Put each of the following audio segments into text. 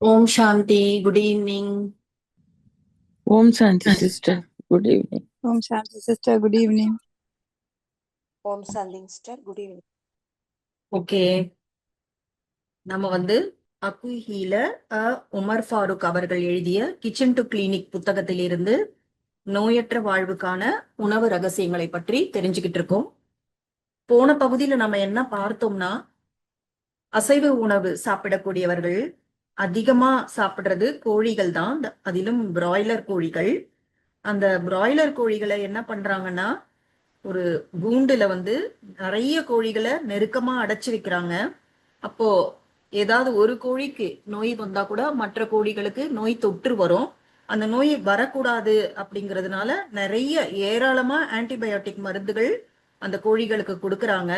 Om Shanti, good evening. Om Shanti sister, good evening. Om Shanti sister, good evening. Om Shanti sister, good evening. Okay. நம்ம அக்கு healer Umar Farooq அவர்கள் எழுதிய kitchen to clinic புத்தகத்திலிருந்து நோயற்ற வாழ்வுக்கான உணவு ரகசியங்களை பற்றி தெரிஞ்சுக்கிட்டு இருக்கோம். போன பகுதியில நம்ம என்ன பார்த்தோம்னா, அசைவ உணவு சாப்பிடக்கூடியவர்கள் அதிகமா சாப்பிடுறது கோழிகள் தான், அதிலும் பிராய்லர் கோழிகள். அந்த பிராய்லர் கோழிகளை என்ன பண்றாங்கன்னா, ஒரு கூண்டுல நிறைய கோழிகளை நெருக்கமா அடைச்சு வைக்கிறாங்க. அப்போ ஏதாவது ஒரு கோழிக்கு நோய் வந்தா கூட மற்ற கோழிகளுக்கு நோய் தொற்று வரும். அந்த நோய் வரக்கூடாது அப்படிங்கிறதுனால நிறைய ஏராளமா ஆன்டிபயோட்டிக் மருந்துகள் அந்த கோழிகளுக்கு கொடுக்கறாங்க.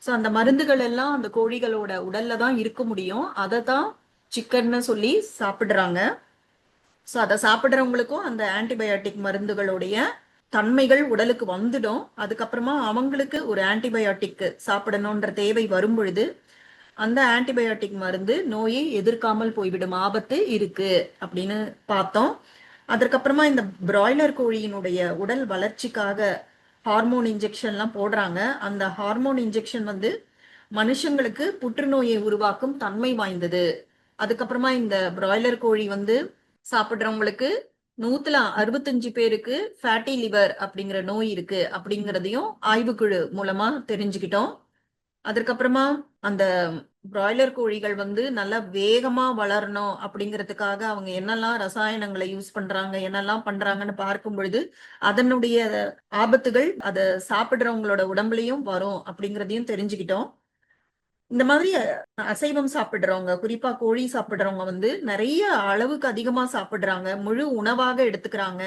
ஸோ அந்த மருந்துகள் எல்லாம் அந்த கோழிகளோட உடல்ல தான் இருக்க முடியும். அதை தான் சிக்கன்னு சொல்லி சாப்பிடுறாங்க. ஸோ அதை சாப்பிட்றவங்களுக்கும் அந்த ஆன்டிபயோட்டிக் மருந்துகளுடைய தன்மைகள் உடலுக்கு வந்துடும். அதுக்கப்புறமா அவங்களுக்கு ஒரு ஆன்டிபயோட்டிக் சாப்பிடணுன்ற தேவை வரும் பொழுது அந்த ஆன்டிபயோட்டிக் மருந்து நோயை எதிர்க்காமல் போய்விடும் ஆபத்து இருக்கு அப்படின்னு பார்த்தோம். அதற்கப்புறமா இந்த பிராய்லர் கோழியினுடைய உடல் வளர்ச்சிக்காக ஹார்மோன் இன்ஜெக்ஷன்லாம் போடுறாங்க. அந்த ஹார்மோன் இன்ஜெக்ஷன் மனுஷங்களுக்கு புற்றுநோயை உருவாக்கும் தன்மை வாய்ந்தது. அதுக்கப்புறமா இந்த பிராய்லர் கோழி சாப்பிட்றவங்களுக்கு 165 பேருக்கு ஃபேட்டி லிவர் அப்படிங்கிற நோய் இருக்கு அப்படிங்கிறதையும் ஆய்வுக்குழு மூலமா தெரிஞ்சுக்கிட்டோம். அதற்கப்புறமா அந்த பிராய்லர் கோழிகள் நல்லா வேகமா வளரணும் அப்படிங்கிறதுக்காக அவங்க என்னெல்லாம் ரசாயனங்களை யூஸ் பண்றாங்க, என்னெல்லாம் பண்றாங்கன்னு பார்க்கும் பொழுது அதனுடைய ஆபத்துகள் அதை சாப்பிடுறவங்களோட உடம்புலயும் வரும் அப்படிங்கிறதையும் தெரிஞ்சுக்கிட்டோம். இந்த மாதிரி அசைவம் சாப்பிடுறவங்க, குறிப்பா கோழி சாப்பிடுறவங்க நிறைய அளவுக்கு அதிகமா சாப்பிடுறாங்க, முழு உணவாக எடுத்துக்கிறாங்க,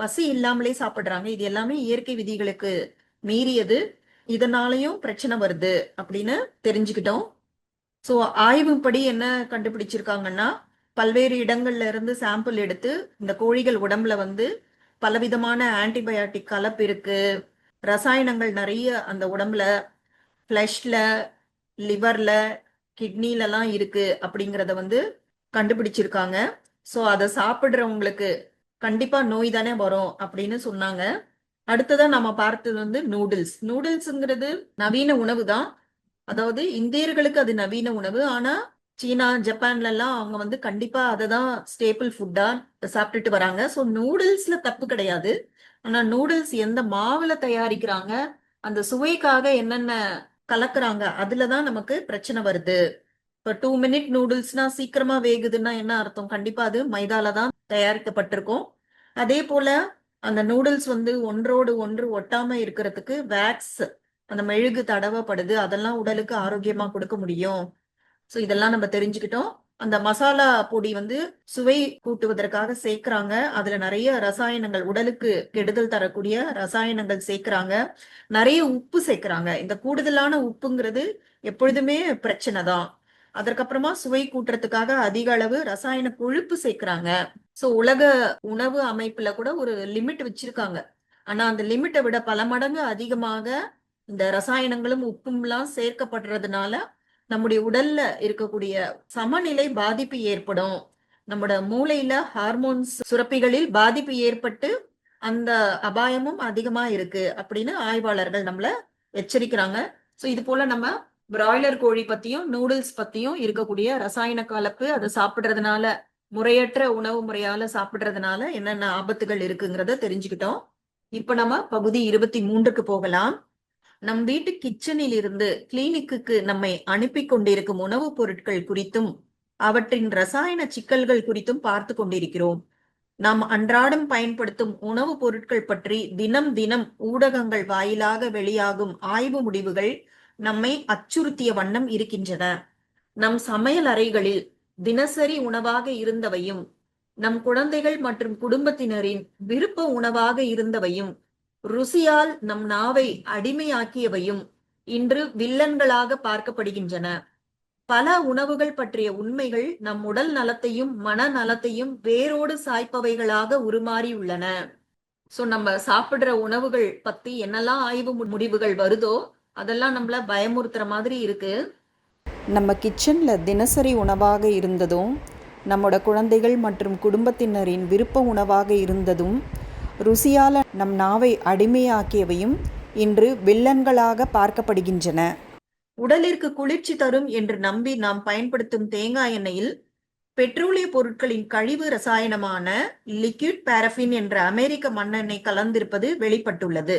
பசி இல்லாமலே சாப்பிடுறாங்க. இது எல்லாமே இயற்கை விதிகளுக்கு மீறியது. இதனாலையும் பிரச்சனை வருது அப்படின்னு தெரிஞ்சுக்கிட்டோம். ஸோ ஆய்வுப்படி என்ன கண்டுபிடிச்சிருக்காங்கன்னா, பல்வேறு இடங்கள்ல இருந்து சாம்பிள் எடுத்து இந்த கோழிகள் உடம்புல பலவிதமான ஆன்டிபயோட்டிக் கலப்பு இருக்கு, ரசாயனங்கள் நிறைய அந்த உடம்புல ஃபிளஷ்ல, லிவர்ல, கிட்னிலலாம் இருக்கு அப்படிங்கிறத கண்டுபிடிச்சிருக்காங்க. ஸோ அதை சாப்பிடுறவங்களுக்கு கண்டிப்பா நோய் தானே வரும் அப்படின்னு சொன்னாங்க. அடுத்ததான் நம்ம பார்த்தது நூடுல்ஸ். நூடுல்ஸ்ங்கிறது நவீன உணவு தான். அதாவது இந்தியர்களுக்கு அது நவீன உணவு. ஆனா சீனா, ஜப்பான்ல எல்லாம் அவங்க கண்டிப்பா அதை தான் ஸ்டேபிள் ஃபுட்டா சாப்பிட்டுட்டு வராங்க. ஸோ நூடுல்ஸ்ல தப்பு கிடையாது. ஆனா நூடுல்ஸ் எந்த மாவுல தயாரிக்கிறாங்க, அந்த சுவைக்காக என்னென்ன கலக்குறாங்க, அதுலதான் நமக்கு பிரச்சனை வருது. இப்போ 2 மினிட் நூடுல்ஸ்னா சீக்கிரமா வேகுதுன்னா என்ன அர்த்தம்? கண்டிப்பா அது மைதால தான் தயாரிக்கப்பட்டிருக்கும். அதே போல அந்த நூடுல்ஸ் ஒன்றோடு ஒன்று ஒட்டாம இருக்கிறதுக்கு வேக்ஸ், அந்த மெழுகு தடவப்படுது. அதெல்லாம் உடலுக்கு ஆரோக்கியமா கொடுக்க முடியும். ஸோ இதெல்லாம் நம்ம தெரிஞ்சுக்கிட்டோம். அந்த மசாலா பொடி சுவை கூட்டுவதற்காக சேர்க்கிறாங்க. அதுல நிறைய ரசாயனங்கள், உடலுக்கு கெடுதல் தரக்கூடிய ரசாயனங்கள் சேர்க்கிறாங்க. நிறைய உப்பு சேர்க்கிறாங்க. இந்த கூடுதலான உப்புங்கிறது எப்பொழுதுமே பிரச்சனை தான். அதற்கப்புறமா சுவை கூட்டுறதுக்காக அதிக அளவு ரசாயன கொழுப்பு சேர்க்கிறாங்க. சோ உலக உணவு அமைப்புல கூட ஒரு லிமிட் வச்சிருக்காங்க. ஆனா அந்த லிமிட்டை விட பல மடங்கு அதிகமாக இந்த ரசாயனங்களும் உப்பும் எல்லாம் சேர்க்கப்படுறதுனால நம்முடைய உடல்ல இருக்கக்கூடிய சமநிலை பாதிப்பு ஏற்படும். நம்மோட மூளையில ஹார்மோன்ஸ் சுரப்பிகளில் பாதிப்பு ஏற்பட்டு அந்த அபாயமும் அதிகமா இருக்கு அப்படின்னு ஆய்வாளர்கள் நம்மள எச்சரிக்கிறாங்க. சோ இது போல நம்ம பிராய்லர் கோழி பத்தியும் நூடுல்ஸ் பத்தியும் இருக்கக்கூடிய ரசாயன கலப்பு, அதை சாப்பிடுறதுனால, முறையற்ற உணவு முறையால சாப்பிடுறதுனால என்னென்ன ஆபத்துகள் இருக்குங்கிறத தெரிஞ்சுக்கிட்டோம். இப்ப நம்ம பகுதி 23க்கு போகலாம். நம் வீட்டு கிச்சனில் இருந்து கிளினிக்கு நம்மை அனுப்பி கொண்டிருக்கும் உணவுப் பொருட்கள் குறித்தும் அவற்றின் ரசாயன சிக்கல்கள் குறித்தும் பார்த்து கொண்டிருக்கிறோம். நாம் அன்றாடம் பயன்படுத்தும் உணவுப் பொருட்கள் பற்றி தினம் தினம் ஊடகங்கள் வாயிலாக வெளியாகும் ஆய்வு முடிவுகள் நம்மை அச்சுறுத்திய வண்ணம் இருக்கின்றன. நம் சமையல் அறைகளில் தினசரி உணவாக இருந்தவையும், நம் குழந்தைகள் மற்றும் குடும்பத்தினரின் விருப்ப உணவாக இருந்தவையும், ருசியால் நம் நாவை அடிமையாக்கியவையும் இன்று வில்லன்களாக பார்க்கப்படுகின்றன. பல உணவுகள் பற்றிய உண்மைகள் நம் உடல் நலத்தையும் மன நலத்தையும் வேரோடு சாய்ப்பவைகளாக உருமாறியுள்ளன. சோ நம்ம சாப்பிடுற உணவுகள் பத்தி என்னெல்லாம் ஆய்வு முடிவுகள் வருதோ அதெல்லாம் நம்மள பயமுறுத்துற மாதிரி இருக்கு. நம்ம கிச்சனில் தினசரி உணவாக இருந்ததும் நம்மோட குழந்தைகள் மற்றும் குடும்பத்தினரின் விருப்ப உணவாக இருந்ததும் ருசியால் நம் நாவை அடிமையாக்கியவையும் இன்று வில்லன்களாக பார்க்கப்படுகின்றன. உடலிற்கு குளிர்ச்சி தரும் என்று நம்பி நாம் பயன்படுத்தும் தேங்காய் எண்ணெயில் பெட்ரோலிய பொருட்களின் கழிவு ரசாயனமான லிக்விட் பாரஃபின் என்ற அமெரிக்க மண்ணெண்ணெய் கலந்திருப்பது வெளிப்பட்டுள்ளது.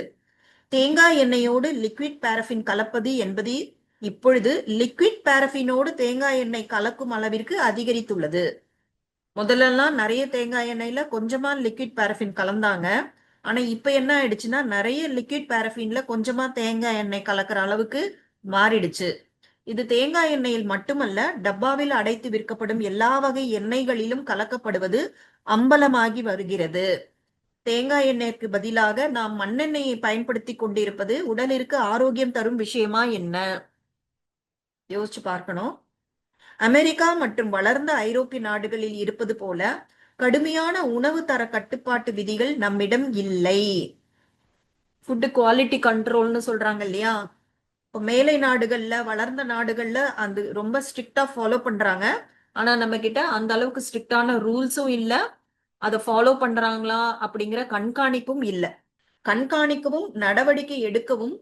தேங்காய் எண்ணெயோடு லிக்விட் பாரஃபின் கலப்பது என்பது இப்பொழுது லிக்விட் பாரஃபினோடு தேங்காய் எண்ணெய் கலக்கும் அளவிற்கு அதிகரித்துள்ளது. முதல்லலாம் நிறைய தேங்காய் எண்ணெயில கொஞ்சமா லிக்விட் பாரஃபின் கலந்தாங்க. ஆனா இப்ப என்ன ஆயிடுச்சுன்னா நிறைய லிக்விட் பாரஃபின்ல கொஞ்சமா தேங்காய் எண்ணெய் கலக்கிற அளவுக்கு மாறிடுச்சு. இது தேங்காய் எண்ணெயில் மட்டுமல்ல, டப்பாவில் அடைத்து விற்கப்படும் எல்லா வகை எண்ணெய்களிலும் கலக்கப்படுவது அம்பலமாகி வருகிறது. தேங்காய் எண்ணெய்க்கு பதிலாக நாம் மண்ணெண்ணெயை பயன்படுத்தி கொண்டிருப்பது உடலிற்கு ஆரோக்கியம் தரும் விஷயமா என்ன? யோசிச்சு பார்க்கணும். அமெரிக்கா மற்றும் வளர்ந்த ஐரோப்பிய நாடுகளில் இருப்பது போல கடுமையான உணவு தர கட்டுப்பாட்டு விதிகள் நம்மிடம் இல்லை. ஃபுட் குவாலிட்டி கண்ட்ரோல்னு சொல்றாங்க இல்லையா? இப்போ மேலை நாடுகள்ல, வளர்ந்த நாடுகள்ல அது ரொம்ப ஸ்ட்ரிக்டா ஃபாலோ பண்றாங்க. ஆனா நம்ம கிட்ட அந்த அளவுக்கு ஸ்ட்ரிக்டான ரூல்ஸும் இல்ல, அதை ஃபாலோ பண்றாங்களா அப்படிங்கிற கண்காணிப்பும் இல்லை. கண்காணிக்கவும் நடவடிக்கை எடுக்கவும்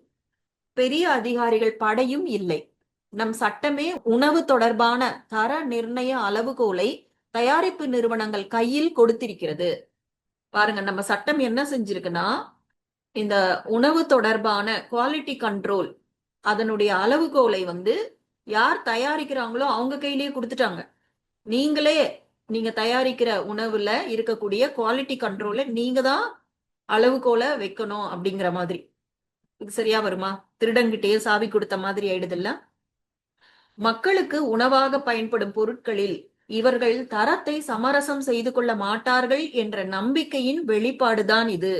பெரிய அதிகாரிகள் படையும் இல்லை. நம் சட்டமே உணவு தொடர்பான தர நிர்ணய அளவுகோலை தயாரிப்பு நிறுவனங்கள் கையில் கொடுத்திருக்கிறது. பாருங்க, நம்ம சட்டம் என்ன செஞ்சிருக்குன்னா, இந்த உணவு தொடர்பான குவாலிட்டி கண்ட்ரோல் அதனுடைய அளவுகோலை யார் தயாரிக்கிறாங்களோ அவங்க கையிலேயே கொடுத்துட்டாங்க. நீங்க தயாரிக்கிற உணவுல இருக்கக்கூடிய குவாலிட்டி கண்ட்ரோல நீங்க தான் அளவுகோலை வைக்கணும் அப்படிங்கிற மாதிரி. இது சரியா வருமா? திருடங்கிட்டே சாவி கொடுத்த மாதிரி ஆயிடுதுல்ல. மக்களுக்கு உணவாக பயன்படும் பொருட்களில் இவர்கள் தரத்தை சமரசம் செய்து கொள்ள மாட்டார்கள் என்ற நம்பிக்கையின் வெளிப்பாடுதான் இது.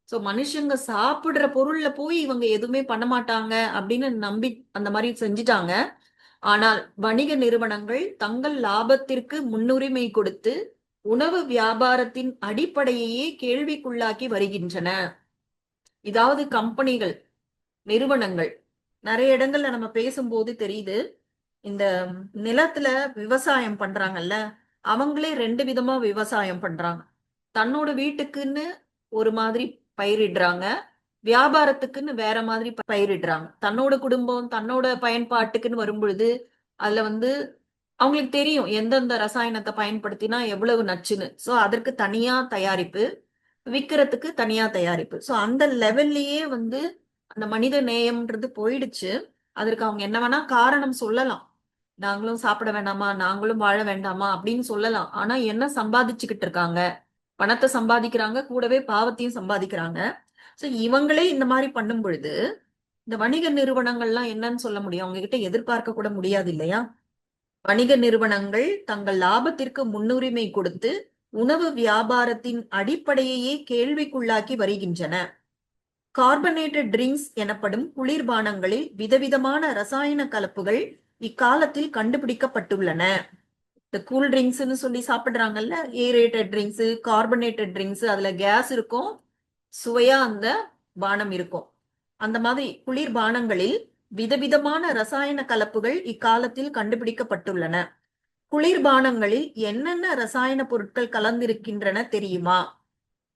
சோ மனுஷங்க சாப்பிடுற பொருள்ல போய் இவங்க எதுவுமே பண்ண மாட்டாங்க அப்படின்னு நம்பி அந்த மாதிரி செஞ்சிட்டாங்க. ஆனால் வணிக நிறுவனங்கள் தங்கள் லாபத்திற்கு முன்னுரிமை கொடுத்து உணவு வியாபாரத்தின் அடிப்படையையே கேள்விக்குள்ளாக்கி வருகின்றன. இதாவது கம்பெனிகள், நிறுவனங்கள், நிறைய இடங்கள்ல நம்ம பேசும்போது தெரியுது, இந்த நிலத்துல விவசாயம் பண்றாங்கல்ல, அவங்களே ரெண்டு விதமா விவசாயம் பண்றாங்க. தன்னோட வீட்டுக்குன்னு ஒரு மாதிரி பயிரிடுறாங்க, வியாபாரத்துக்குன்னு வேற மாதிரி பயிரிடுறாங்க. தன்னோட குடும்பம், தன்னோட பயன்பாட்டுக்குன்னு வரும்பொழுது அதுல அவங்களுக்கு தெரியும் எந்தெந்த ரசாயனத்தை பயன்படுத்தினா எவ்வளவு நச்சுன்னு. சோ அதற்கு தனியா தயாரிப்பு, விற்கிறதுக்கு தனியா தயாரிப்பு. சோ அந்த லெவல்லயே அந்த மனித நேயம்ன்றது போயிடுச்சு. அதற்கு அவங்க என்ன வேணா காரணம் சொல்லலாம். நாங்களும் சாப்பிட வேண்டாமா, நாங்களும் வாழ வேண்டாமா அப்படின்னு சொல்லலாம். ஆனா என்ன சம்பாதிச்சுக்கிட்டு இருக்காங்க? பணத்தை சம்பாதிக்கிறாங்க, கூடவே பாவத்தையும் சம்பாதிக்கிறாங்க. சோ இவங்களே இந்த மாதிரி பண்ணும் பொழுது இந்த வணிக நிறுவனங்கள்லாம் என்னன்னு சொல்ல முடியும்? அவங்க கிட்ட எதிர்பார்க்க கூட முடியாது இல்லையா? வணிக நிறுவனங்கள் தங்கள் லாபத்திற்கு முன்னுரிமை கொடுத்து உணவு வியாபாரத்தின் அடிப்படையையே கேள்விக்குள்ளாக்கி வருகின்றன. கார்பனேட்டட் ட்ரிங்க்ஸ் எனப்படும் குளிர்பானங்களில் விதவிதமான ரசாயன கலப்புகள் இக்காலத்தில் கண்டுபிடிக்கப்பட்டுள்ளன. இந்த கூல் ட்ரிங்க்ஸ்ன்னு சொல்லி சாப்பிடுறாங்கல்ல, ஏரேட்டட் ட்ரிங்க்ஸ், கார்பனேட்டட் ட்ரிங்க்ஸ், அதுல கேஸ் இருக்கும், சுவையா அந்த பானம் இருக்கும். அந்த மாதிரி குளிர்பானங்களில் விதவிதமான ரசாயன கலப்புகள் இக்காலத்தில் கண்டுபிடிக்கப்பட்டுள்ளன. குளிர்பானங்களில் என்னென்ன ரசாயன பொருட்கள் கலந்திருக்கின்றன தெரியுமா?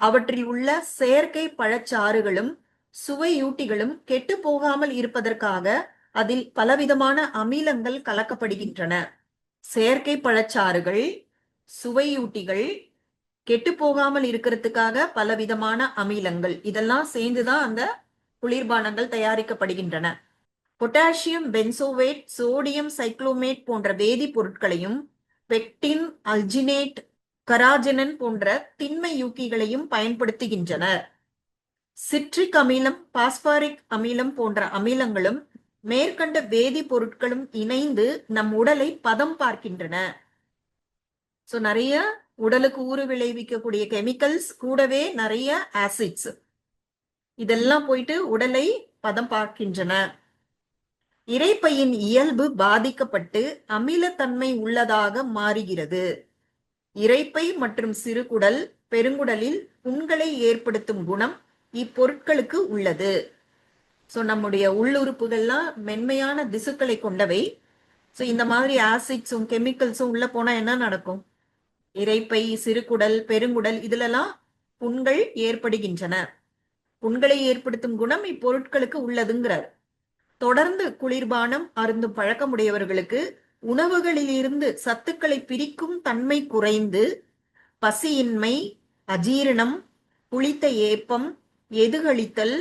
அவற்றில் உள்ள செயற்கை பழச்சாறுகளும் சுவையூட்டிகளும் கெட்டு போகாமல் இருப்பதற்காக அதில் பலவிதமான அமிலங்கள் கலக்கப்படுகின்றன. செயற்கை பழச்சாறுகள், சுவையூட்டிகள், கெட்டு போகாமல் இருக்கிறதுக்காக பலவிதமான அமிலங்கள், இதெல்லாம் சேர்ந்துதான் அந்த குளிர்பானங்கள் தயாரிக்கப்படுகின்றன. பொட்டாசியம் பென்சோவேட், சோடியம் சைக்ளோமேட் போன்ற வேதிப்பொருட்களையும் பெக்டின், அல்ஜினேட், கராஜெனன் போன்ற திண்மையூக்கிகளையும் பயன்படுத்துகின்றனர். சிட்ரிக் அமிலம், பாஸ்பாரிக் அமிலம் போன்ற அமிலங்களும் மேற்கண்ட வேதிப்பொருட்களும் இணைந்து நம் உடலை பதம் பார்க்கின்றன. சோ நிறைய உடலுக்கு ஊறு விளைவிக்கக்கூடிய கெமிக்கல்ஸ், கூடவே நிறைய ஆசிட்ஸ், இதெல்லாம் போயிட்டு உடலை பதம் பார்க்கின்றன. இரைப்பையின் இயல்பு பாதிக்கப்பட்டு அமிலத்தன்மை உள்ளதாக மாறுகிறது. இரைப்பை மற்றும் சிறுகுடல், பெருங்குடலில் புண்களை ஏற்படுத்தும் குணம் இப்பொருட்களுக்கு உள்ளது. சோ நம்முடைய உள்ளுறுப்புகள்லாம் மென்மையான திசுக்களை கொண்டவை. சோ இந்த மாதிரி ஆசிட்ஸும் கெமிக்கல்ஸும் உள்ள போனா என்ன நடக்கும்? இரைப்பை, சிறுகுடல், பெருங்குடல் இதுலெல்லாம் புண்கள் ஏற்படுகின்றன. புண்களை ஏற்படுத்தும் குணம் இப்பொருட்களுக்கு உள்ளதுங்கிறார். தொடர்ந்து குளிர்பானம் அருந்தும் பழக்கமுடையவர்களுக்கு உணவுகளிலிருந்து சத்துக்களை பிரிக்கும் தன்மை குறைந்து பசியின்மை, அஜீரணம், புளித்த ஏப்பம், எதுகளித்தல்,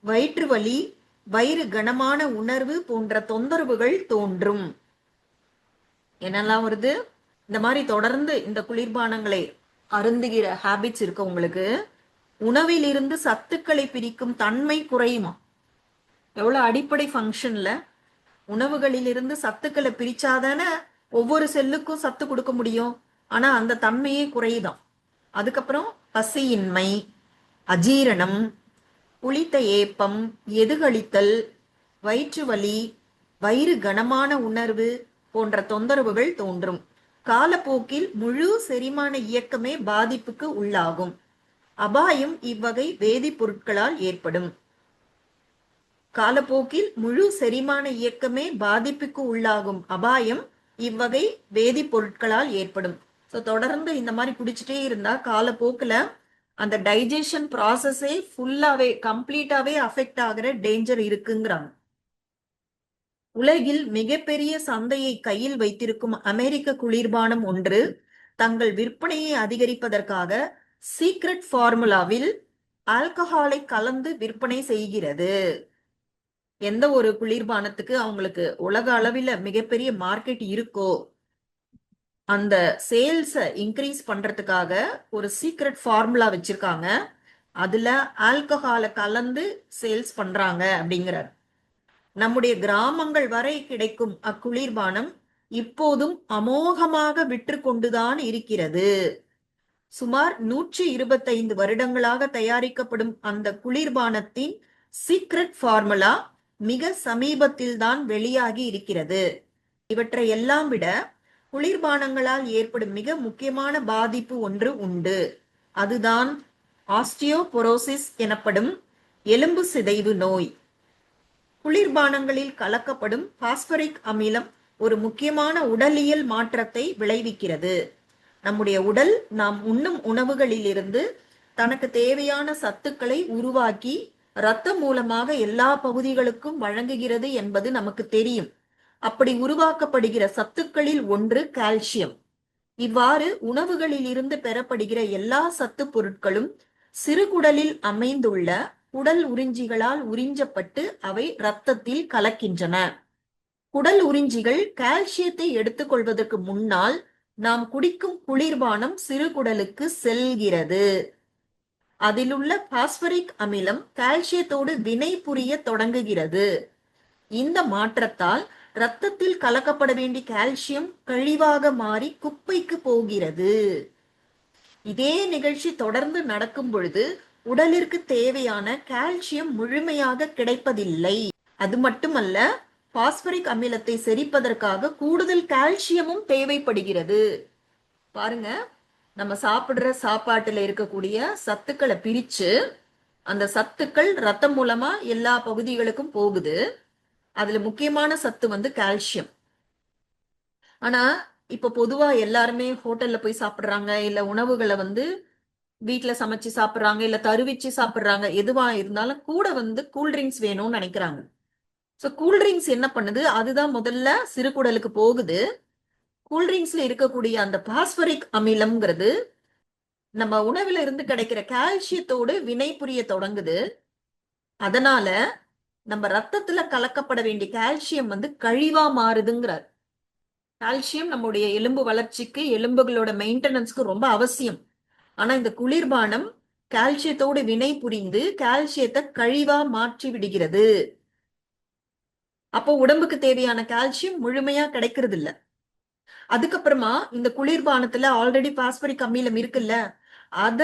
வயிற்று வலி, வயிறு கனமான உணர்வு போன்ற தொந்தரவுகள் தோன்றும். என்னெல்லாம் வருது? இந்த மாதிரி தொடர்ந்து இந்த குளிர்பானங்களை அருந்துகிற ஹாபிட்ஸ் இருக்கு உங்களுக்கு, உணவிலிருந்து சத்துக்களை பிரிக்கும் தன்மை குறையுமா? எவ்வளவு அடிப்படை ஃபங்க்ஷன்ல உணவுகளிலிருந்து சத்துக்களை பிரிச்சாதான ஒவ்வொரு செல்லுக்கும் சத்து கொடுக்க முடியும். ஆனா அந்த தன்மையே குறையுதாம். அதுக்கப்புறம் பசியின்மை, அஜீரணம், புளித்த ஏப்பம், எதுகளித்தல், வயிற்று வலி, வயிறு கனமான உணர்வு போன்ற தொந்தரவுகள் தோன்றும். காலப்போக்கில் முழு செரிமான இயக்கமே பாதிப்புக்கு உள்ளாகும். அபாயம் இவ்வகை வேதிப்பொருட்களால் ஏற்படும். காலப்போக்கில் முழு செரிமான இயக்கமே பாதிப்புக்கு உள்ளாகும் அபாயம் இவ்வகை வேதிப்பொருட்களால் ஏற்படும். ஸோ தொடர்ந்து இந்த மாதிரி குடிச்சிட்டே இருந்தா காலப்போக்கில் அந்த டைஜஷன் ப்ராசஸே ஃபுல்லாவே கம்ப்ளீட்டாவே அஃபெக்ட் ஆகிற டேஞ்சர் இருக்குங்கிறாங்க. உலகில் மிகப்பெரிய சந்தையை கையில் வைத்திருக்கும் அமெரிக்க குளிர்பானம் ஒன்று தங்கள் விற்பனையை அதிகரிப்பதற்காக சீக்ரெட் ஃபார்முலாவில் ஆல்கஹாலை கலந்து விற்பனை செய்கிறது. எந்த ஒரு குளிர்பானத்துக்கு அவங்களுக்கு உலக அளவில் மிகப்பெரிய மார்க்கெட் இருக்கோ அந்த சேல்ஸை இன்க்ரீஸ் பண்றதுக்காக ஒரு சீக்ரெட் ஃபார்முலா வச்சிருக்காங்க. அதுல ஆல்கஹாலை கலந்து சேல்ஸ் பண்றாங்க அப்படிங்கிறார். நம்முடைய கிராமங்கள் வரை கிடைக்கும் அக்குளிர்பானம் இப்போதும் அமோகமாக விற்று கொண்டுதான் இருக்கிறது. சுமார் 125 வருடங்களாக தயாரிக்கப்படும் அந்த குளிர்பானத்தின் சீக்ரெட் ஃபார்முலா மிக சமீபத்தில் தான் வெளியாகி இருக்கிறது. இவற்றை எல்லாம் விட குளிர்பானங்களால் ஏற்படும் மிக முக்கியமான பாதிப்பு ஒன்று உண்டு. அதுதான் ஆஸ்டியோபொரோசிஸ் எனப்படும் எலும்பு சிதைவு நோய். குளிர்பானங்களில் கலக்கப்படும் பாஸ்பரிக் அமிலம் ஒரு முக்கியமான உடலியல் மாற்றத்தை விளைவிக்கிறது. நம்முடைய உடல் நாம் உண்ணும் உணவுகளிலிருந்து தனக்கு தேவையான சத்துக்களை உருவாக்கி இரத்தம் மூலமாக எல்லா பகுதிகளுக்கும் வழங்குகிறது என்பது நமக்கு தெரியும். அப்படி உருவாக்கப்படுகிற சத்துக்களில் ஒன்று கால்சியம். இவ்வாறு உணவுகளில் இருந்து பெறப்படுகிற எல்லா சத்து பொருட்களும் சிறுகுடலில் அமைந்துள்ள குடல் உறிஞ்சிகளால் உறிஞ்சப்பட்டு அவை இரத்தத்தில் கலக்கின்றன. குடல் உறிஞ்சிகள் கால்சியத்தை எடுத்துக்கொள்வதற்கு முன்னால் நாம் குடிக்கும் குளிர்பானம் சிறுகுடலுக்கு செல்கிறது. அதிலுள்ள பாஸ்பரிக் அமிலம் கால்சியத்தோடு வினை புரிய தொடங்குகிறது. இந்த மாற்றத்தால் இரத்தத்தில் கலக்கப்பட வேண்டிய கால்சியம் கழிவாக மாறி குப்பைக்கு போகிறது. இதே நிகழ்ச்சி தொடர்ந்து நடக்கும் பொழுது உடலிற்கு தேவையான கால்சியம் முழுமையாக கிடைப்பதில்லை. அது மட்டுமல்ல, பாஸ்பரிக் அமிலத்தை செரிப்பதற்காக கூடுதல் கால்சியமும் தேவைப்படுகிறது. பாருங்க, நம்ம சாப்பிடுற சாப்பாட்டுல இருக்கக்கூடிய சத்துக்களை பிரிச்சு அந்த சத்துக்கள் ரத்தம் மூலமா எல்லா பகுதிகளுக்கும் போகுது. அதுல முக்கியமான சத்து வந்து கால்சியம். ஆனா இப்ப பொதுவா எல்லாருமே ஹோட்டல்ல போய் சாப்பிடுறாங்க, இல்ல உணவுகளை வந்து வீட்டுல சமைச்சு சாப்பிடுறாங்க, இல்ல தருவிச்சு சாப்பிடுறாங்க. எதுவா இருந்தாலும் கூட வந்து கூல்ட்ரிங்க்ஸ் வேணும்னு நினைக்கிறாங்க. ஸோ கூல்ட்ரிங்க்ஸ் என்ன பண்ணுது? அதுதான் முதல்ல சிறுகுடலுக்கு போகுது. கூல்ட்ரிங்க்ஸ்ல இருக்கக்கூடிய அந்த பாஸ்பரிக் அமிலம்ங்கிறது நம்ம உணவுல இருந்து கிடைக்கிற கால்சியத்தோடு வினை புரிய தொடங்குது. அதனால நம்ம ரத்தத்துல கலக்கப்பட வேண்டிய கால்சியம் வந்து கழிவா மாறுதுங்கிறார். கால்சியம் நம்முடைய எலும்பு வளர்ச்சிக்கு, எலும்புகளோட மெயின்டெனன்ஸ்க்கு ரொம்ப அவசியம். ஆனா இந்த குளிர்பானம் கால்சியத்தோடு வினை புரிந்து கால்சியத்தை கழிவா மாற்றி விடுகிறது. அப்போ உடம்புக்கு தேவையான கால்சியம் முழுமையா கிடைக்கிறது இல்ல. அதுக்கப்புறமா இந்த குளிர்பானத்துல ஆல்ரெடி பாஸ்பரிக் அமிலம் இருக்குல்ல, அத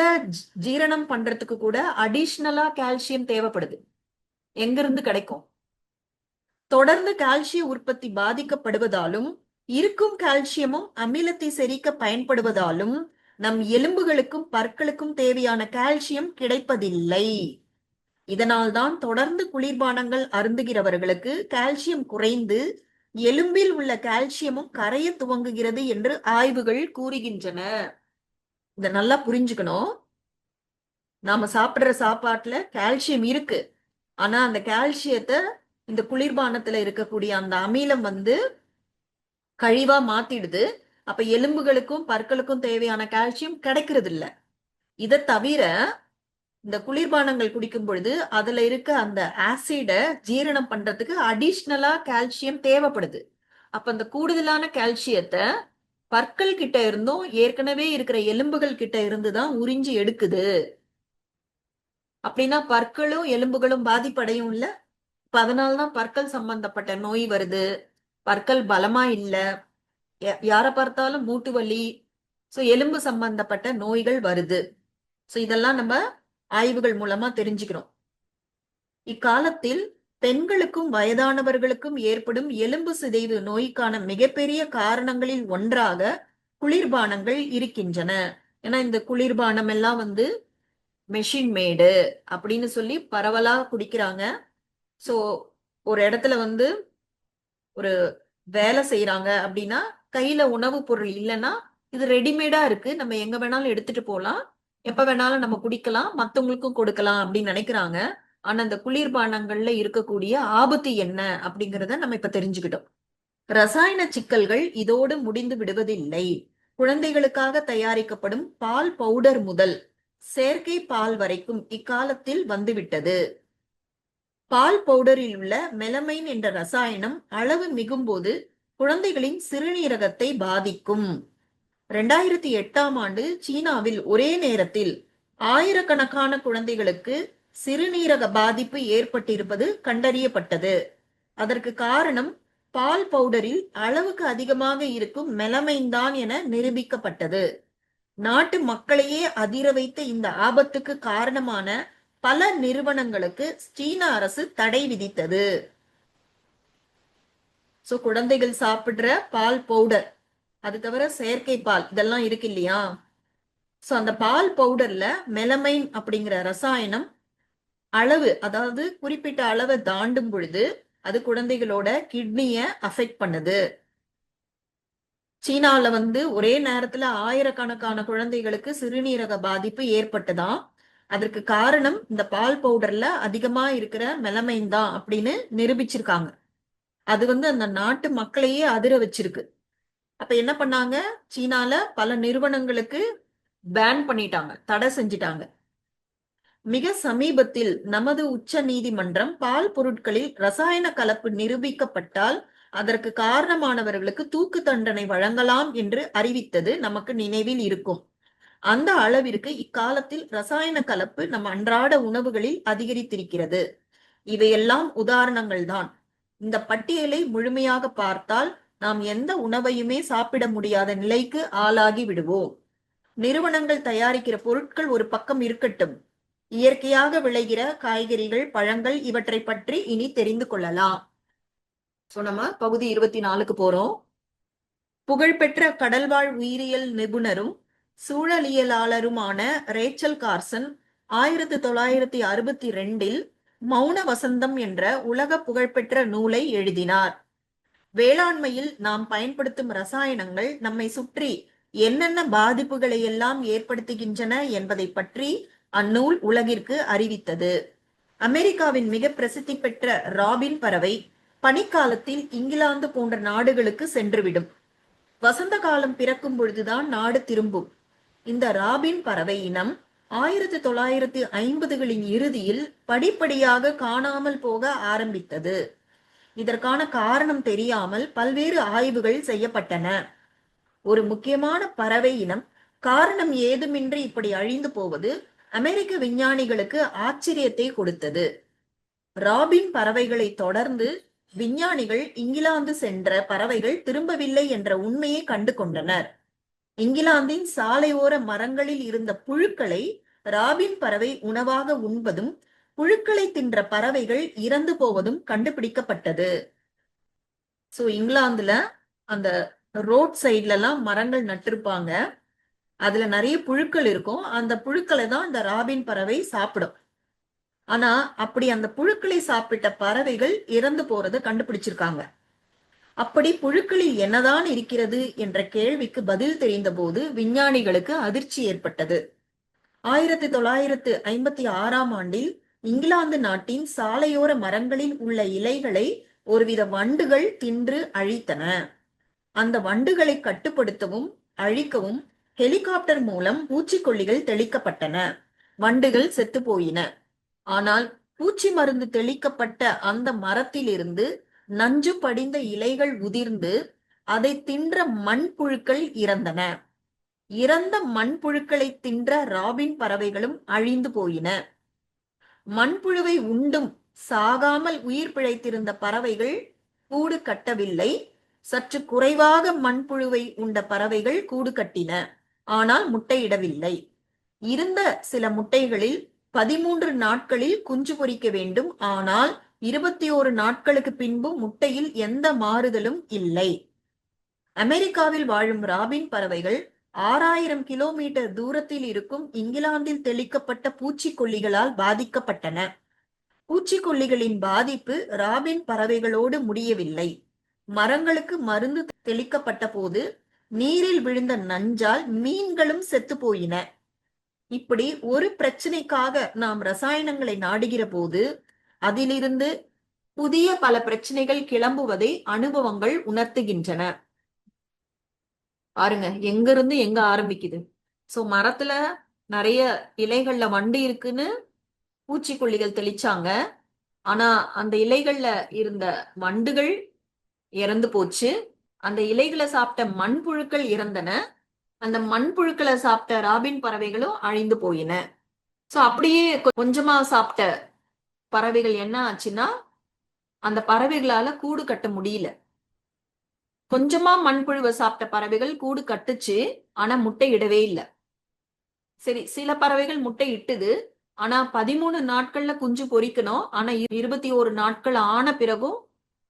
ஜீரணம் பண்றதுக்கு கூட அடிஷ்னலா கால்சியம் தேவைப்படுது. எங்க இருந்து கிடைக்கும்? தொடர்ந்து கால்சிய உற்பத்தி பாதிக்கப்படுவதாலும் இருக்கும் கால்சியமும் அமிலத்தை செரிக்க பயன்படுவதாலும் நம் எலும்புகளுக்கும் பற்களுக்கும் தேவையான கால்சியம் கிடைப்பதில்லை. இதனால்தான் தொடர்ந்து குளிர்பானங்கள் அருந்துகிறவர்களுக்கு கால்சியம் குறைந்து எலும்பில் உள்ள கால்சியமும் கரைய துவங்குகிறது என்று ஆய்வுகள் கூறுகின்றன. இத நல்லா புரிஞ்சுக்கணும். நாம சாப்பிடுற சாப்பாட்டுல கால்சியம் இருக்கு. ஆனா அந்த கால்சியத்தை இந்த குளிர்பானத்துல இருக்கக்கூடிய அந்த அமிலம் வந்து கழிவா மாத்திடுது. அப்ப எலும்புகளுக்கும் பற்களுக்கும் தேவையான கால்சியம் கிடைக்கிறது இல்ல. இதை தவிர இந்த குளிர்பானங்கள் குடிக்கும் பொழுது அதுல இருக்க அந்த ஆசிட ஜீரணம் பண்றதுக்கு அடிஷ்னலா கால்சியம் தேவைப்படுது. அப்ப அந்த கூடுதலான கால்சியத்தை பற்கள் கிட்ட இருந்தும் ஏற்கனவே இருக்கிற எலும்புகள் கிட்ட இருந்துதான் உறிஞ்சி எடுக்குது. அப்படின்னா பற்களும் எலும்புகளும் பாதிப்படையும் இல்ல. இப்ப அதனாலதான் பற்கள் சம்பந்தப்பட்ட நோய் வருது. பற்கள் பலமா இல்ல, யாரை பார்த்தாலும் மூட்டு வலி, சோ எலும்பு சம்பந்தப்பட்ட நோய்கள் வருது. சோ இதெல்லாம் நம்ம ஆய்வுகள் மூலமா தெரிஞ்சுக்கிறோம். இக்காலத்தில் பெண்களுக்கும் வயதானவர்களுக்கும் ஏற்படும் எலும்பு சிதைவு நோய்க்கான மிகப்பெரிய காரணங்களில் ஒன்றாக குளிர்பானங்கள் இருக்கின்றன. ஏன்னா இந்த குளிர்பானம் எல்லாம் வந்து மெஷின் மேடு அப்படின்னு சொல்லி பரவலா குடிக்கிறாங்க. சோ ஒரு இடத்துல வந்து ஒரு வேலை செய்யறாங்க அப்படின்னா கையில உணவு பொருள் இல்லைன்னா இது ரெடிமேடா இருக்கு, நம்ம எங்க வேணாலும் எடுத்துட்டு போகலாம், எப்ப வேணாலும் நம்ம குடிக்கலாம், மத்தவங்களுக்கும் கொடுக்கலாம் அப்படின்னு நினைக்கிறாங்க. ஆனா இந்த குளிர்பானங்கள்ல இருக்கக்கூடிய ஆபத்து என்ன அப்படிங்கறத நம்ம இப்ப தெரிஞ்சுக்கிட்டோம். ரசாயன சிக்கல்கள் இதோடு முடிந்து விடுவதில்லை. குழந்தைகளுக்காக தயாரிக்கப்படும் பால் பவுடர் முதல் செயற்கை பால் வரைக்கும் இக்காலத்தில் வந்துவிட்டது. பால் பவுடரில் உள்ள மெலமைன் என்ற ரசாயனம் அளவு மிகும்போது குழந்தைகளின் சிறுநீரகத்தை பாதிக்கும். 2008 சீனாவில் ஒரே நேரத்தில் ஆயிரக்கணக்கான குழந்தைகளுக்கு சிறுநீரக பாதிப்பு ஏற்பட்டிருப்பது கண்டறியப்பட்டது. அதற்கு காரணம் பால் பவுடரில் அளவுக்கு அதிகமாக இருக்கும் மெலமைன் தான் என நிரூபிக்கப்பட்டது. நாட்டு மக்களையே அதிர வைத்த இந்த ஆபத்துக்கு காரணமான பல நிறுவனங்களுக்கு சீன அரசு தடை விதித்தது. சோ குழந்தைகள் சாப்பிடுற பால் பவுடர், அது தவிர செயற்கை பால் இதெல்லாம் இருக்கு இல்லையா? சோ அந்த பால் பவுடர்ல மெலமைன் அப்படிங்கிற ரசாயனம் அளவு, அதாவது குறிப்பிட்ட அளவை தாண்டும் பொழுது அது குழந்தைகளோட கிட்னிய அஃபெக்ட் பண்ணுது. சீனால வந்து ஒரே நேரத்துல ஆயிரக்கணக்கான குழந்தைகளுக்கு சிறுநீரக பாதிப்பு ஏற்பட்டதாம். அதற்கு காரணம் இந்த பால் பவுடர்ல அதிகமா இருக்கிற மெலமைன் தான் அப்படின்னு நிரூபிச்சிருக்காங்க. அது வந்து அந்த நாட்டு மக்களையே அதிர வச்சிருக்கு. அப்ப என்ன பண்ணாங்க, சீனால பல நிறுவனங்களுக்கு பேன் பண்ணிட்டாங்க, தடை செஞ்சிட்டாங்க. மிக சமீபத்தில் நமது உச்ச நீதிமன்றம் பால் பொருட்களில் ரசாயன கலப்பு நிரூபிக்கப்பட்டால் அதற்கு காரணமானவர்களுக்கு தூக்கு தண்டனை வழங்கலாம் என்று அறிவித்தது நமக்கு நினைவில் இருக்கும். அந்த அளவிற்கு இக்காலத்தில் ரசாயன கலப்பு நம் அன்றாட உணவுகளில் அதிகரித்திருக்கிறது. இவையெல்லாம் உதாரணங்கள் தான். இந்த பட்டியலை முழுமையாக பார்த்தால் நாம் எந்த உணவையுமே சாப்பிட முடியாத நிலைக்கு ஆளாகி விடுவோம். நிறுவனங்கள் தயாரிக்கிற பொருட்கள் ஒரு பக்கம் இருக்கட்டும், இயற்கையாக விளைகிற காய்கறிகள், பழங்கள் இவற்றை பற்றி இனி தெரிந்து கொள்ளலாம். சோ நம்ம பகுதி 24க்கு போறோம். புகழ்பெற்ற கடல்வாழ் உயிரியல் நிபுணரும் சூழலியலாளருமான ரேச்சல் கார்சன் 1962 மௌன வசந்தம் என்ற உலக புகழ்பெற்ற நூலை எழுதினார். வேளாண்மையில் நாம் பயன்படுத்தும் ரசாயனங்கள் நம்மை சுற்றி என்னென்ன பாதிப்புகளை எல்லாம் ஏற்படுத்துகின்றன என்பதை பற்றி அந்நூல் உலகிற்கு அறிவித்தது. அமெரிக்காவின் மிக பிரசித்தி பெற்ற ராபின் பறவை பனிக்காலத்தில் இங்கிலாந்து போன்ற நாடுகளுக்கு சென்றுவிடும். வசந்த காலம் பிறக்கும் பொழுதுதான் நாடு திரும்பும். இந்த ராபின் பறவை இனம் 1950களின் இறுதியில் படிப்படியாக காணாமல் போக ஆரம்பித்தது. இதற்கான காரணம் தெரியாமல் பல்வேறு ஆய்வுகள் செய்யப்பட்டன. ஒரு முக்கியமான பறவை இனம் காரணம் ஏதுமின்றி இப்படி அழிந்து போவது அமெரிக்க விஞ்ஞானிகளுக்கு ஆச்சரியத்தை கொடுத்தது. ராபின் பறவைகளை தொடர்ந்து விஞ்ஞானிகள் இங்கிலாந்து சென்ற பறவைகள் திரும்பவில்லை என்ற உண்மையை கண்டு கொண்டனர். இங்கிலாந்தின் சாலையோர மரங்களில் இருந்த புழுக்களை ராபின் பறவை உணவாக உண்பதும் புழுக்களை தின்ற பறவைகள் இறந்து போவதும் கண்டுபிடிக்கப்பட்டது. சோ இங்கிலாந்துல அந்த ரோட் சைட்ல எல்லாம் மரங்கள் நட்டிருப்பாங்க, அதுல நிறைய புழுக்கள் இருக்கும். அந்த புழுக்களை தான் இந்த ராபின் பறவை சாப்பிடும். ஆனா அப்படி அந்த புழுக்களை சாப்பிட்ட பறவைகள் இறந்து போறதை கண்டுபிடிச்சிருக்காங்க. அப்படி புழுக்களில் என்னதான் இருக்கிறது என்ற கேள்விக்கு பதில் தெரிந்தபோது விஞ்ஞானிகளுக்கு அதிர்ச்சி ஏற்பட்டது. 1956ஆம் ஆண்டில் இங்கிலாந்து நாட்டின் சாலையோர மரங்களில் உள்ள இலைகளை ஒருவித வண்டுகள் தின்று அழித்தன. அந்த வண்டுகளை கட்டுப்படுத்தவும் அழிக்கவும் ஹெலிகாப்டர் மூலம் பூச்சிக்கொல்லிகள் தெளிக்கப்பட்டன. வண்டுகள் செத்து போயின. ஆனால் பூச்சி மருந்து தெளிக்கப்பட்ட அந்த மரத்திலிருந்து நஞ்சு படிந்த இலைகள் உதிர்ந்து அதை தின்ற மண்புழுக்கள் இறந்தன. இறந்த மண்புழுக்களை தின்ற ராபின் பறவைகளும் அழிந்து போயின. மண்புழுவை உண்டும் சாகாமல் உயிர் பிழைத்திருந்த பறவைகள் கூடு கட்டவில்லை. சற்று குறைவாக மண்புழுவை உண்ட பறவைகள் கூடு கட்டின, ஆனால் முட்டையிடவில்லை. இருந்த சில முட்டைகளில் 13 நாட்களில் குஞ்சு பொரிக்க வேண்டும். ஆனால் 21 நாட்களுக்கு பின்பு முட்டையில் எந்த மாறுதலும் இல்லை. அமெரிக்காவில் வாழும் ராபின் பறவைகள் 6000 கிலோமீட்டர் தூரத்தில் இருக்கும் இங்கிலாந்தில் தெளிக்கப்பட்ட பூச்சிக்கொல்லிகளால் பாதிக்கப்பட்டன. பூச்சிக்கொல்லிகளின் பாதிப்பு ராபின் பறவைகளோடு முடியவில்லை. மரங்களுக்கு மருந்து தெளிக்கப்பட்ட போது நீரில் விழுந்த நஞ்சால் மீன்களும் செத்து போயின. இப்படி ஒரு பிரச்சனைக்காக நாம் ரசாயனங்களை நாடுகிற போது அதிலிருந்து புதிய பல பிரச்சனைகள் கிளம்புவதை அனுபவங்கள் உணர்த்துகின்றன. பாருங்க, எங்க இருந்து எங்க ஆரம்பிக்குது. சோ மரத்துல நிறைய இலைகள்ல வண்டு இருக்குன்னு பூச்சிக்கொல்லிகள் தெளிச்சாங்க. ஆனா அந்த இலைகள்ல இருந்த வண்டுகள் இறந்து போச்சு. அந்த இலைகளை சாப்பிட்ட மண்புழுக்கள் இறந்தன. அந்த மண்புழுக்களை சாப்பிட்ட ராபின் பறவைகளும் அழிந்து போயின. சோ அப்படியே கொஞ்சமா சாப்பிட்ட பறவைகள் என்ன ஆச்சுன்னா, அந்த பறவைகளால கூடு கட்ட முடியல. கொஞ்சமா மண்புழுவை சாப்பிட்ட பறவைகள் கூடு கட்டுச்சு, ஆனா முட்டை இடவே இல்லை. சரி, சில பறவைகள் முட்டை இட்டுது. ஆனா 13 நாட்கள்ல குஞ்சு பொரிக்கணும். ஆனா 21 நாட்கள் ஆன பிறகும்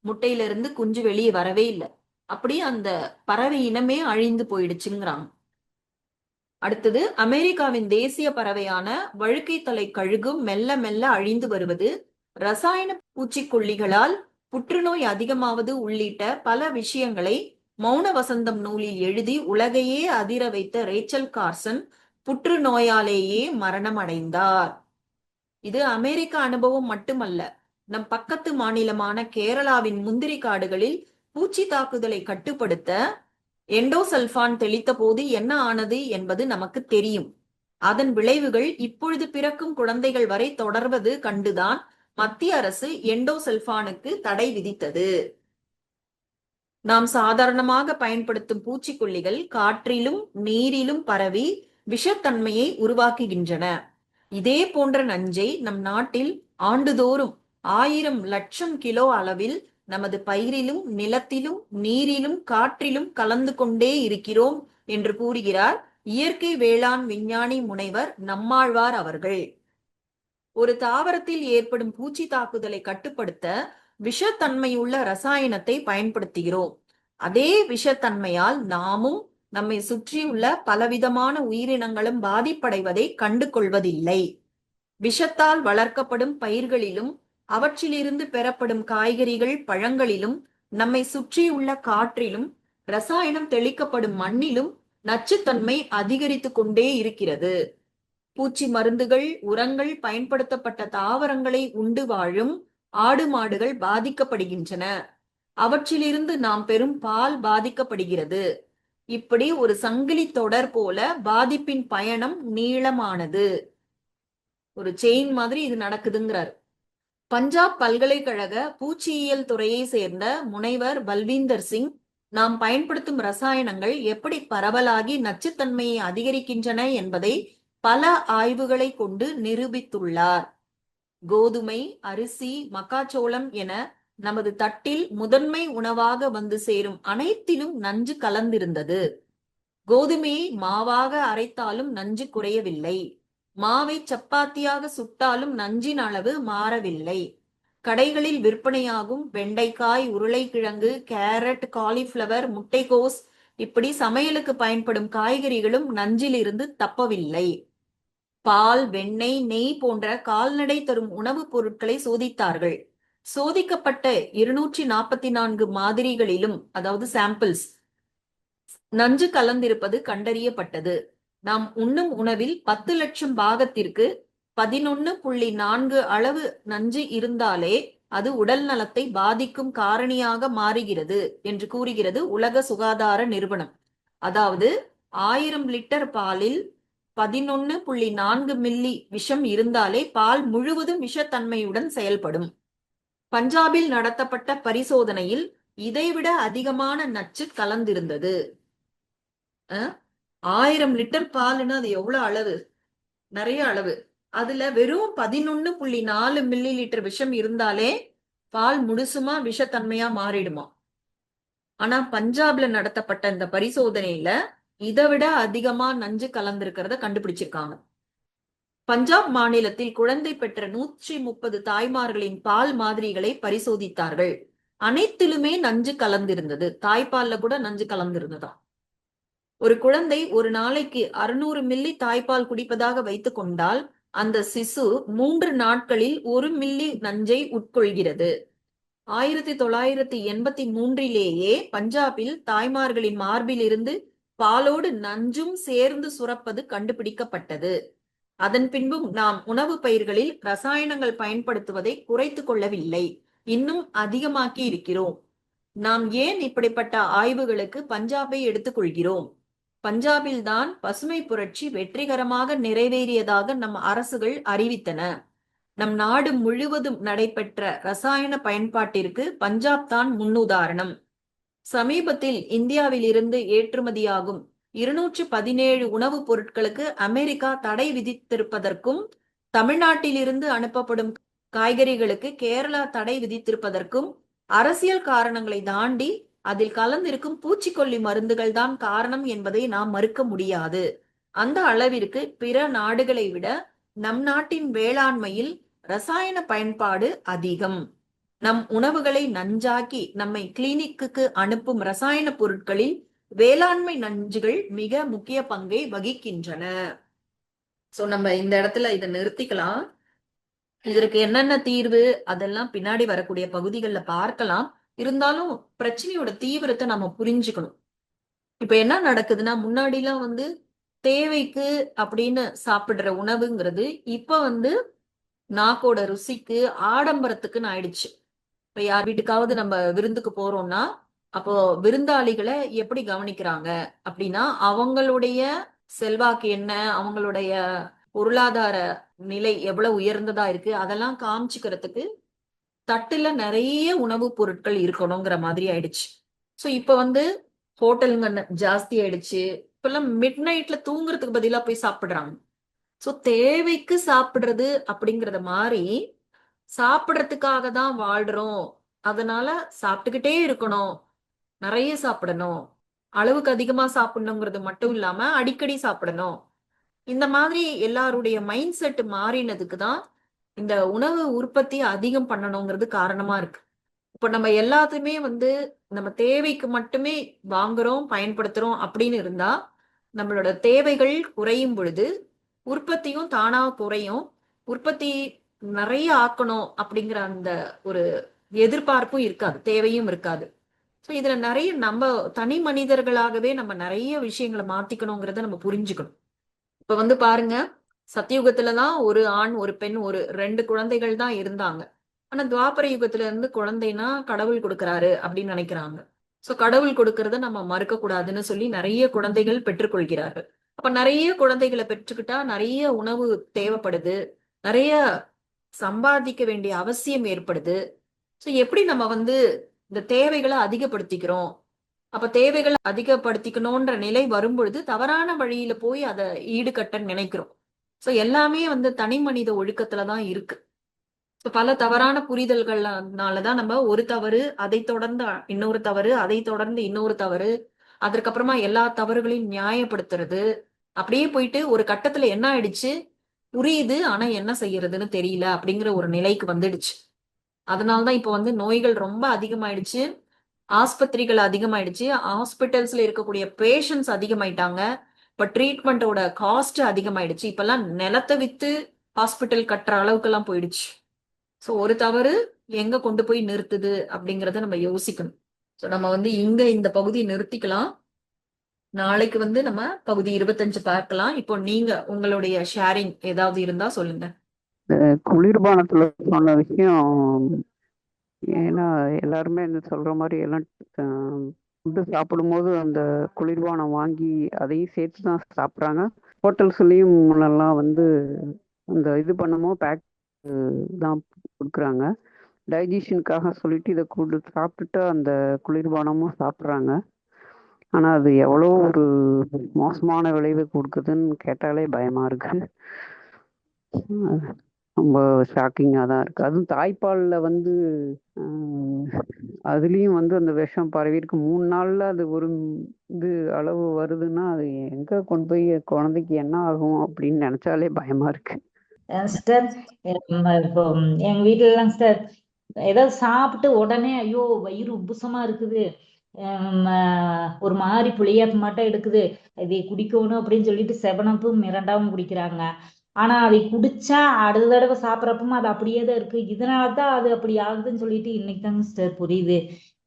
முட்டையில இருந்து குஞ்சு வெளியே வரவே இல்லை. அப்படி அந்த பறவை இனமே அழிந்து போயிடுச்சுங்கிறாங்க. அடுத்தது, அமெரிக்காவின் தேசிய பறவையான வழுக்கை தலை கழுகும் மெல்ல மெல்ல அழிந்து வருவது ரசாயன பூச்சிக்கொல்லிகளால் புற்றுநோய் அதிகமாவது உள்ளிட்ட பல விஷயங்களை மௌன வசந்தம் நூலில் எழுதி உலகையே அதிர வைத்த ரேச்சல் கார்சன் புற்றுநோயாலேயே மரணம் அடைந்தார். இது அமெரிக்க அனுபவம் மட்டுமல்ல. நம் பக்கத்து மாநிலமான கேரளாவின் முந்திரி காடுகளில் பூச்சி தாக்குதலை கட்டுப்படுத்த எண்டோசல்பான் தெளித்த போது என்ன ஆனது என்பது நமக்கு தெரியும். அதன் விளைவுகள் இப்பொழுது பிறக்கும் குழந்தைகள் வரை தொடர்வது கண்டுதான் மத்திய அரசு எண்டோசல்பானுக்கு தடை விதித்தது. நாம் சாதாரணமாக பயன்படுத்தும் பூச்சிக்கொல்லிகள் காற்றிலும் நீரிலும் பரவி விஷத்தன்மையை உருவாக்குகின்றன. இதே போன்ற நஞ்சை நம் நாட்டில் ஆண்டுதோறும் 1000 லட்சம் கிலோ அளவில் நமது பயிரிலும் நிலத்திலும் நீரிலும் காற்றிலும் கலந்து கொண்டே இருக்கிறோம் என்று கூறுகிறார் இயற்கை வேளாண் விஞ்ஞானி முனைவர் நம்மாழ்வார் அவர்கள். ஒரு தாவரத்தில் ஏற்படும் பூச்சி தாக்குதலை கட்டுப்படுத்த விஷத்தன்மையுள்ள ரசாயனத்தை பயன்படுத்துகிறோம். அதே விஷத்தன்மையால் நாமும் நம்மை சுற்றியுள்ள பலவிதமான உயிரினங்களும் பாதிப்படைவதை கண்டு கொள்வதில்லை. விஷத்தால் வளர்க்கப்படும் பயிர்களிலும் அவற்றிலிருந்து பெறப்படும் காய்கறிகள் பழங்களிலும் நம்மை சுற்றியுள்ள காற்றிலும் ரசாயனம் தெளிக்கப்படும் மண்ணிலும் நச்சுத்தன்மை அதிகரித்து கொண்டே இருக்கிறது. பூச்சி மருந்துகள் உரங்கள் பயன்படுத்தப்பட்ட தாவரங்களை உண்டு வாழும் ஆடு மாடுகள் பாதிக்கப்படுகின்றன. அவற்றிலிருந்து நாம் பெறும் பால் பாதிக்கப்படுகிறது. இப்படி ஒரு சங்கிலி தொடர் போல பாதிப்பின் பயணம் நீளமானது. ஒரு செயின் மாதிரி இது நடக்குதுங்கிறார். பஞ்சாப் பல்கலைக்கழக பூச்சியியல் துறையை சேர்ந்த முனைவர் பல்வீந்தர் சிங் நாம் பயன்படுத்தும் ரசாயனங்கள் எப்படி பரவலாகி நச்சுத்தன்மையை அதிகரிக்கின்றன என்பதை பல ஆய்வுகளை கொண்டு நிரூபித்துள்ளார். கோதுமை, அரிசி, மக்காச்சோளம் என நமது தட்டில் முதன்மை உணவாக வந்து சேரும் அனைத்திலும் நஞ்சு கலந்திருந்தது. கோதுமையை மாவாக அரைத்தாலும் நஞ்சு குறையவில்லை. மாவை சப்பாத்தியாக சுட்டாலும் நஞ்சின் அளவு மாறவில்லை. கடைகளில் விற்பனையாகும் வெண்டைக்காய், உருளைக்கிழங்கு, கேரட், காலிஃபிளவர், முட்டைகோஸ் இப்படி சமையலுக்கு பயன்படும் காய்கறிகளும் நஞ்சிலிருந்து தப்பவில்லை. பால், வெண்ணெய், நெய் போன்ற கால்நடை தரும் உணவுப் பொருட்களை சோதித்தார்கள். சோதிக்கப்பட்ட 244 மாதிரிகளிலும், அதாவது சாம்பிள்ஸ், நஞ்சு கலந்திருப்பது கண்டறியப்பட்டது. நாம் உண்ணும் உணவில் 10 லட்சம் பாகத்திற்கு 11.4 அளவு நஞ்சு இருந்தாலே அது உடல் நலத்தை பாதிக்கும் காரணியாக மாறுகிறது என்று கூறுகிறது உலக சுகாதார நிறுவனம். அதாவது 1000 லிட்டர் பாலில் 11.4 மில்லி விஷம் இருந்தாலே பால் முழுவதும் விஷத்தன்மையுடன் செயல்படும். பஞ்சாபில் நடத்தப்பட்ட பரிசோதனையில் இதைவிட அதிகமான நச்சு கலந்திருந்தது. 1000 லிட்டர் பால்னா அது எவ்வளவு அளவு? நிறைய அளவு. அதுல வெறும் 11.4 மில்லி லிட்டர் விஷம் இருந்தாலே பால் முழுசுமா விஷத்தன்மையா மாறிடுமா? ஆனா பஞ்சாப்ல நடத்தப்பட்ட இந்த பரிசோதனையில இதை விட அதிகமா நஞ்சு கலந்திருக்கிறத கண்டுபிடிச்சிருக்காங்க. பஞ்சாப் மாநிலத்தில் குழந்தை பெற்ற 130 தாய்மார்களின் பால் மாதிரிகளை பரிசோதித்தார்கள். அனைத்திலுமே நஞ்சு கலந்திருந்தது. தாய்ப்பால்ல கூட நஞ்சு கலந்திருந்ததாம். ஒரு குழந்தை ஒரு நாளைக்கு 600 மில்லி தாய்ப்பால் குடிப்பதாக வைத்துக் கொண்டால் அந்த சிசு 3 நாட்களில் 1 மில்லி நஞ்சை உட்கொள்கிறது. 1983 பஞ்சாபில் தாய்மார்களின் மார்பில் இருந்து பாலோடு நஞ்சும் சேர்ந்து சுரப்பது கண்டுபிடிக்கப்பட்டது. அதன் பின்பும் நாம் உணவு பயிர்களில் ரசாயனங்கள் பயன்படுத்துவதை குறைத்து கொள்ளவில்லை, இன்னும் அதிகமாக்கி இருக்கிறோம். நாம் ஏன் இப்படிப்பட்ட ஆய்வுகளுக்கு பஞ்சாபை எடுத்துக்கொள்கிறோம்? பஞ்சாபில் தான் பசுமை புரட்சி வெற்றிகரமாக நிறைவேறியதாக நம் அரசுகள் அறிவித்தன. நம் நாடு முழுவதும் நடைபெற்ற ரசாயன பயன்பாட்டிற்கு பஞ்சாப் தான் முன்னுதாரணம். சமீபத்தில் இந்தியாவில் இருந்து ஏற்றுமதியாகும் 217 உணவுப் பொருட்களுக்கு அமெரிக்கா தடை விதித்திருப்பதற்கும், தமிழ்நாட்டிலிருந்து அனுப்பப்படும் காய்கறிகளுக்கு கேரளா தடை விதித்திருப்பதற்கும் அரசியல் காரணங்களை தாண்டி அதில் கலந்திருக்கும் பூச்சிக்கொல்லி மருந்துகள் தான் காரணம் என்பதை நாம் மறுக்க முடியாது. அந்த அளவிற்கு பிற நாடுகளை விட நம் நாட்டின் வேளாண்மையில் ரசாயன பயன்பாடு அதிகம். நம் உணவுகளை நஞ்சாக்கி நம்மை கிளினிக்கு அனுப்பும் ரசாயன பொருட்களில் வேளாண்மை நஞ்சுகள் மிக முக்கிய பங்கை வகிக்கின்றன. சோ நம்ம இந்த இடத்துல இதை நிறுத்திக்கலாம். இதற்கு என்னென்ன தீர்வு அதெல்லாம் பின்னாடி வரக்கூடிய பகுதிகளில் பார்க்கலாம். இருந்தாலும் பிரச்சனையோட தீவிரத்தை நம்ம புரிஞ்சுக்கணும். இப்ப என்ன நடக்குதுன்னா, முன்னாடி எல்லாம் தேவைக்கு அப்படின்னு சாப்பிடுற உணவுங்கிறது இப்ப நாக்கோட ருசிக்கு, ஆடம்பரத்துக்குன்னு ஆயிடுச்சு. இப்ப யார் வீட்டுக்காவது நம்ம விருந்துக்கு போறோம்னா, அப்போ விருந்தாளிகளை எப்படி கவனிக்கிறாங்க அப்படின்னா, அவங்களுடைய செல்வாக்கு என்ன, அவங்களுடைய பொருளாதார நிலை எவ்வளவு உயர்ந்ததா இருக்கு, அதெல்லாம் காமிச்சுக்கிறதுக்கு தட்டுல நிறைய உணவுப் பொருட்கள் இருக்கணுங்கிற மாதிரி ஆயிடுச்சு. சோ இப்ப ஹோட்டலுங்க ஜாஸ்தி ஆயிடுச்சு. இப்பெல்லாம் மிட் நைட்ல தூங்குறதுக்கு பதிலா போய் சாப்பிடுறாங்க. சோ தேவைக்கு சாப்பிடுறது அப்படிங்கறத மாதிரி சாப்பிடறதுக்காக தான் வாழ்றோம், அதனால சாப்பிட்டுக்கிட்டே இருக்கணும், நிறைய சாப்பிடணும், அளவுக்கு அதிகமா சாப்பிடணுங்கிறது மட்டும் இல்லாம அடிக்கடி சாப்பிடணும். இந்த மாதிரி எல்லாருடைய மைண்ட் செட் மாறினதுக்கு தான் இந்த உணவு உற்பத்தி அதிகம் பண்ணணுங்கிறது காரணமா இருக்கு. இப்ப நம்ம எல்லாத்தையுமே நம்ம தேவைக்கு மட்டுமே வாங்குறோம், பயன்படுத்துறோம் அப்படின்னு இருந்தா நம்மளோட தேவைகள் குறையும் பொழுது உற்பத்தியும் தானா குறையும். உற்பத்தி நிறைய ஆக்கணும் அப்படிங்கிற அந்த ஒரு எதிர்பார்ப்பும் இருக்காது, தேவையும் இருக்காது. ஸோ இதுல நிறைய நம்ம தனி மனிதர்களாகவே நம்ம நிறைய விஷயங்களை மாத்திக்கணுங்கிறத நம்ம புரிஞ்சுக்கணும். இப்ப பாருங்க, சத்தியுகத்துலதான் ஒரு ஆண் ஒரு பெண் ஒரு 2 குழந்தைகள் தான் இருந்தாங்க. ஆனா துவாபர யுகத்துல இருந்து குழந்தைனா கடவுள் கொடுக்கறாரு அப்படின்னு நினைக்கிறாங்க. சோ கடவுள் கொடுக்கறத நம்ம மறுக்க கூடாதுன்னு சொல்லி நிறைய குழந்தைகள் பெற்றுக்கொள்கிறார்கள். அப்ப நிறைய குழந்தைகளை பெற்றுக்கிட்டா நிறைய உணவு தேவைப்படுது, நிறைய சம்பாதிக்க வேண்டிய அவசியம் ஏற்படுது. சோ எப்படி நம்ம இந்த தேவைகளை அதிகப்படுத்திக்கிறோம்? அப்ப தேவைகளை அதிகப்படுத்திக்கணும்ன்ற நிலை வரும்பொழுது தவறான வழியில போய் அதை ஈடுகட்ட நினைக்கிறோம். சோ எல்லாமே தனி மனித ஒழுக்கத்துலதான் இருக்கு. பல தவறான புரிதல்கள்னாலதான் நம்ம ஒரு தவறு, அதை தொடர்ந்து இன்னொரு தவறு, அதை தொடர்ந்து இன்னொரு தவறு, அதற்கப்புறமா எல்லா தவறுகளையும் நியாயப்படுத்துறது, அப்படியே போயிட்டு ஒரு கட்டத்துல என்ன ஆயிடுச்சு, புரியுது ஆனா என்ன செய்யறதுன்னு தெரியல அப்படிங்கிற ஒரு நிலைக்கு வந்துடுச்சு. அதனாலதான் இப்ப நோய்கள் ரொம்ப அதிகமாயிடுச்சு, ஆஸ்பத்திரிகள் அதிகமாயிடுச்சு, ஹாஸ்பிட்டல்ஸ்ல இருக்கக்கூடிய பேஷண்ட்ஸ் அதிகமாயிட்டாங்க. இப்ப ட்ரீட்மெண்டோட காஸ்ட் அதிகமாயிடுச்சு. இப்பெல்லாம் நிலத்தை வித்து ஹாஸ்பிட்டல் கட்டுற அளவுக்கு எல்லாம் போயிடுச்சு. சோ ஒரு தவறு எங்க கொண்டு போய் நிறுத்துது அப்படிங்கறத நம்ம யோசிக்கணும். ஸோ நம்ம வந்து இங்க இந்த பகுதியை நிறுத்திக்கலாம். நாளைக்கு வந்து நம்ம பகுதி 25 பார்க்கலாம். இப்போ நீங்க உங்களுடைய ஷேரிங் ஏதாவது இருந்தா சொல்லுங்க. குளிர்பானத்துல சொன்ன விஷயம், ஏன்னா எல்லாருமே இந்த சொல்ற மாதிரி எல்லாம் ஃபுட்டு சாப்பிடும்போது அந்த குளிர்பானம் வாங்கி அதையும் சேர்த்து தான் சாப்பிட்றாங்க. ஹோட்டல்ஸ்லேயும் முன்னெல்லாம் வந்து அந்த இது பண்ணும்போது பேக் தான் கொடுக்குறாங்க. டைஜஷனுக்காக சொல்லிட்டு இதை சாப்பிட்டுட்டு அந்த குளிர்பானமும் சாப்பிட்றாங்க. ஆனால் அது எவ்வளோ ஒரு மோசமான விளைவு கொடுக்குதுன்னு கேட்டாலே பயமாக இருக்கு. ரொம்ப ஷாக்கிங்காக தான் இருக்குது. அதுவும் தாய்ப்பாலில் வந்து அதுலேயும் வந்து அந்த விஷம் பரவிருக்கு. 3 நாளில் அது ஒரு இது அளவு வருதுன்னா அது எங்கே கொண்டு போய் குழந்தைக்கு என்ன ஆகும் அப்படின்னு நினச்சாலே பயமாக இருக்கு. சிஸ்டர், இப்போ எங்க வீட்டுலலாம் சிஸ்டர் ஏதாவது சாப்பிட்டு உடனே ஐயோ வயிறு உப்புசமா இருக்குது, ஒரு மாதிரி புளியாப்பு மட்டும் எடுக்குது, இதை குடிக்கணும் அப்படின்னு சொல்லிட்டு செவனப்பும் மிரண்டாவும் குடிக்கிறாங்க. ஆனா அதை குடிச்சா அடுத்த தடவை சாப்பிட்றப்பவும் அது அப்படியே தான் இருக்கு. இதனாலதான் அது அப்படி ஆகுதுன்னு சொல்லிட்டு இன்னைக்கு தாங்க சிஸ்டர் புரியுது.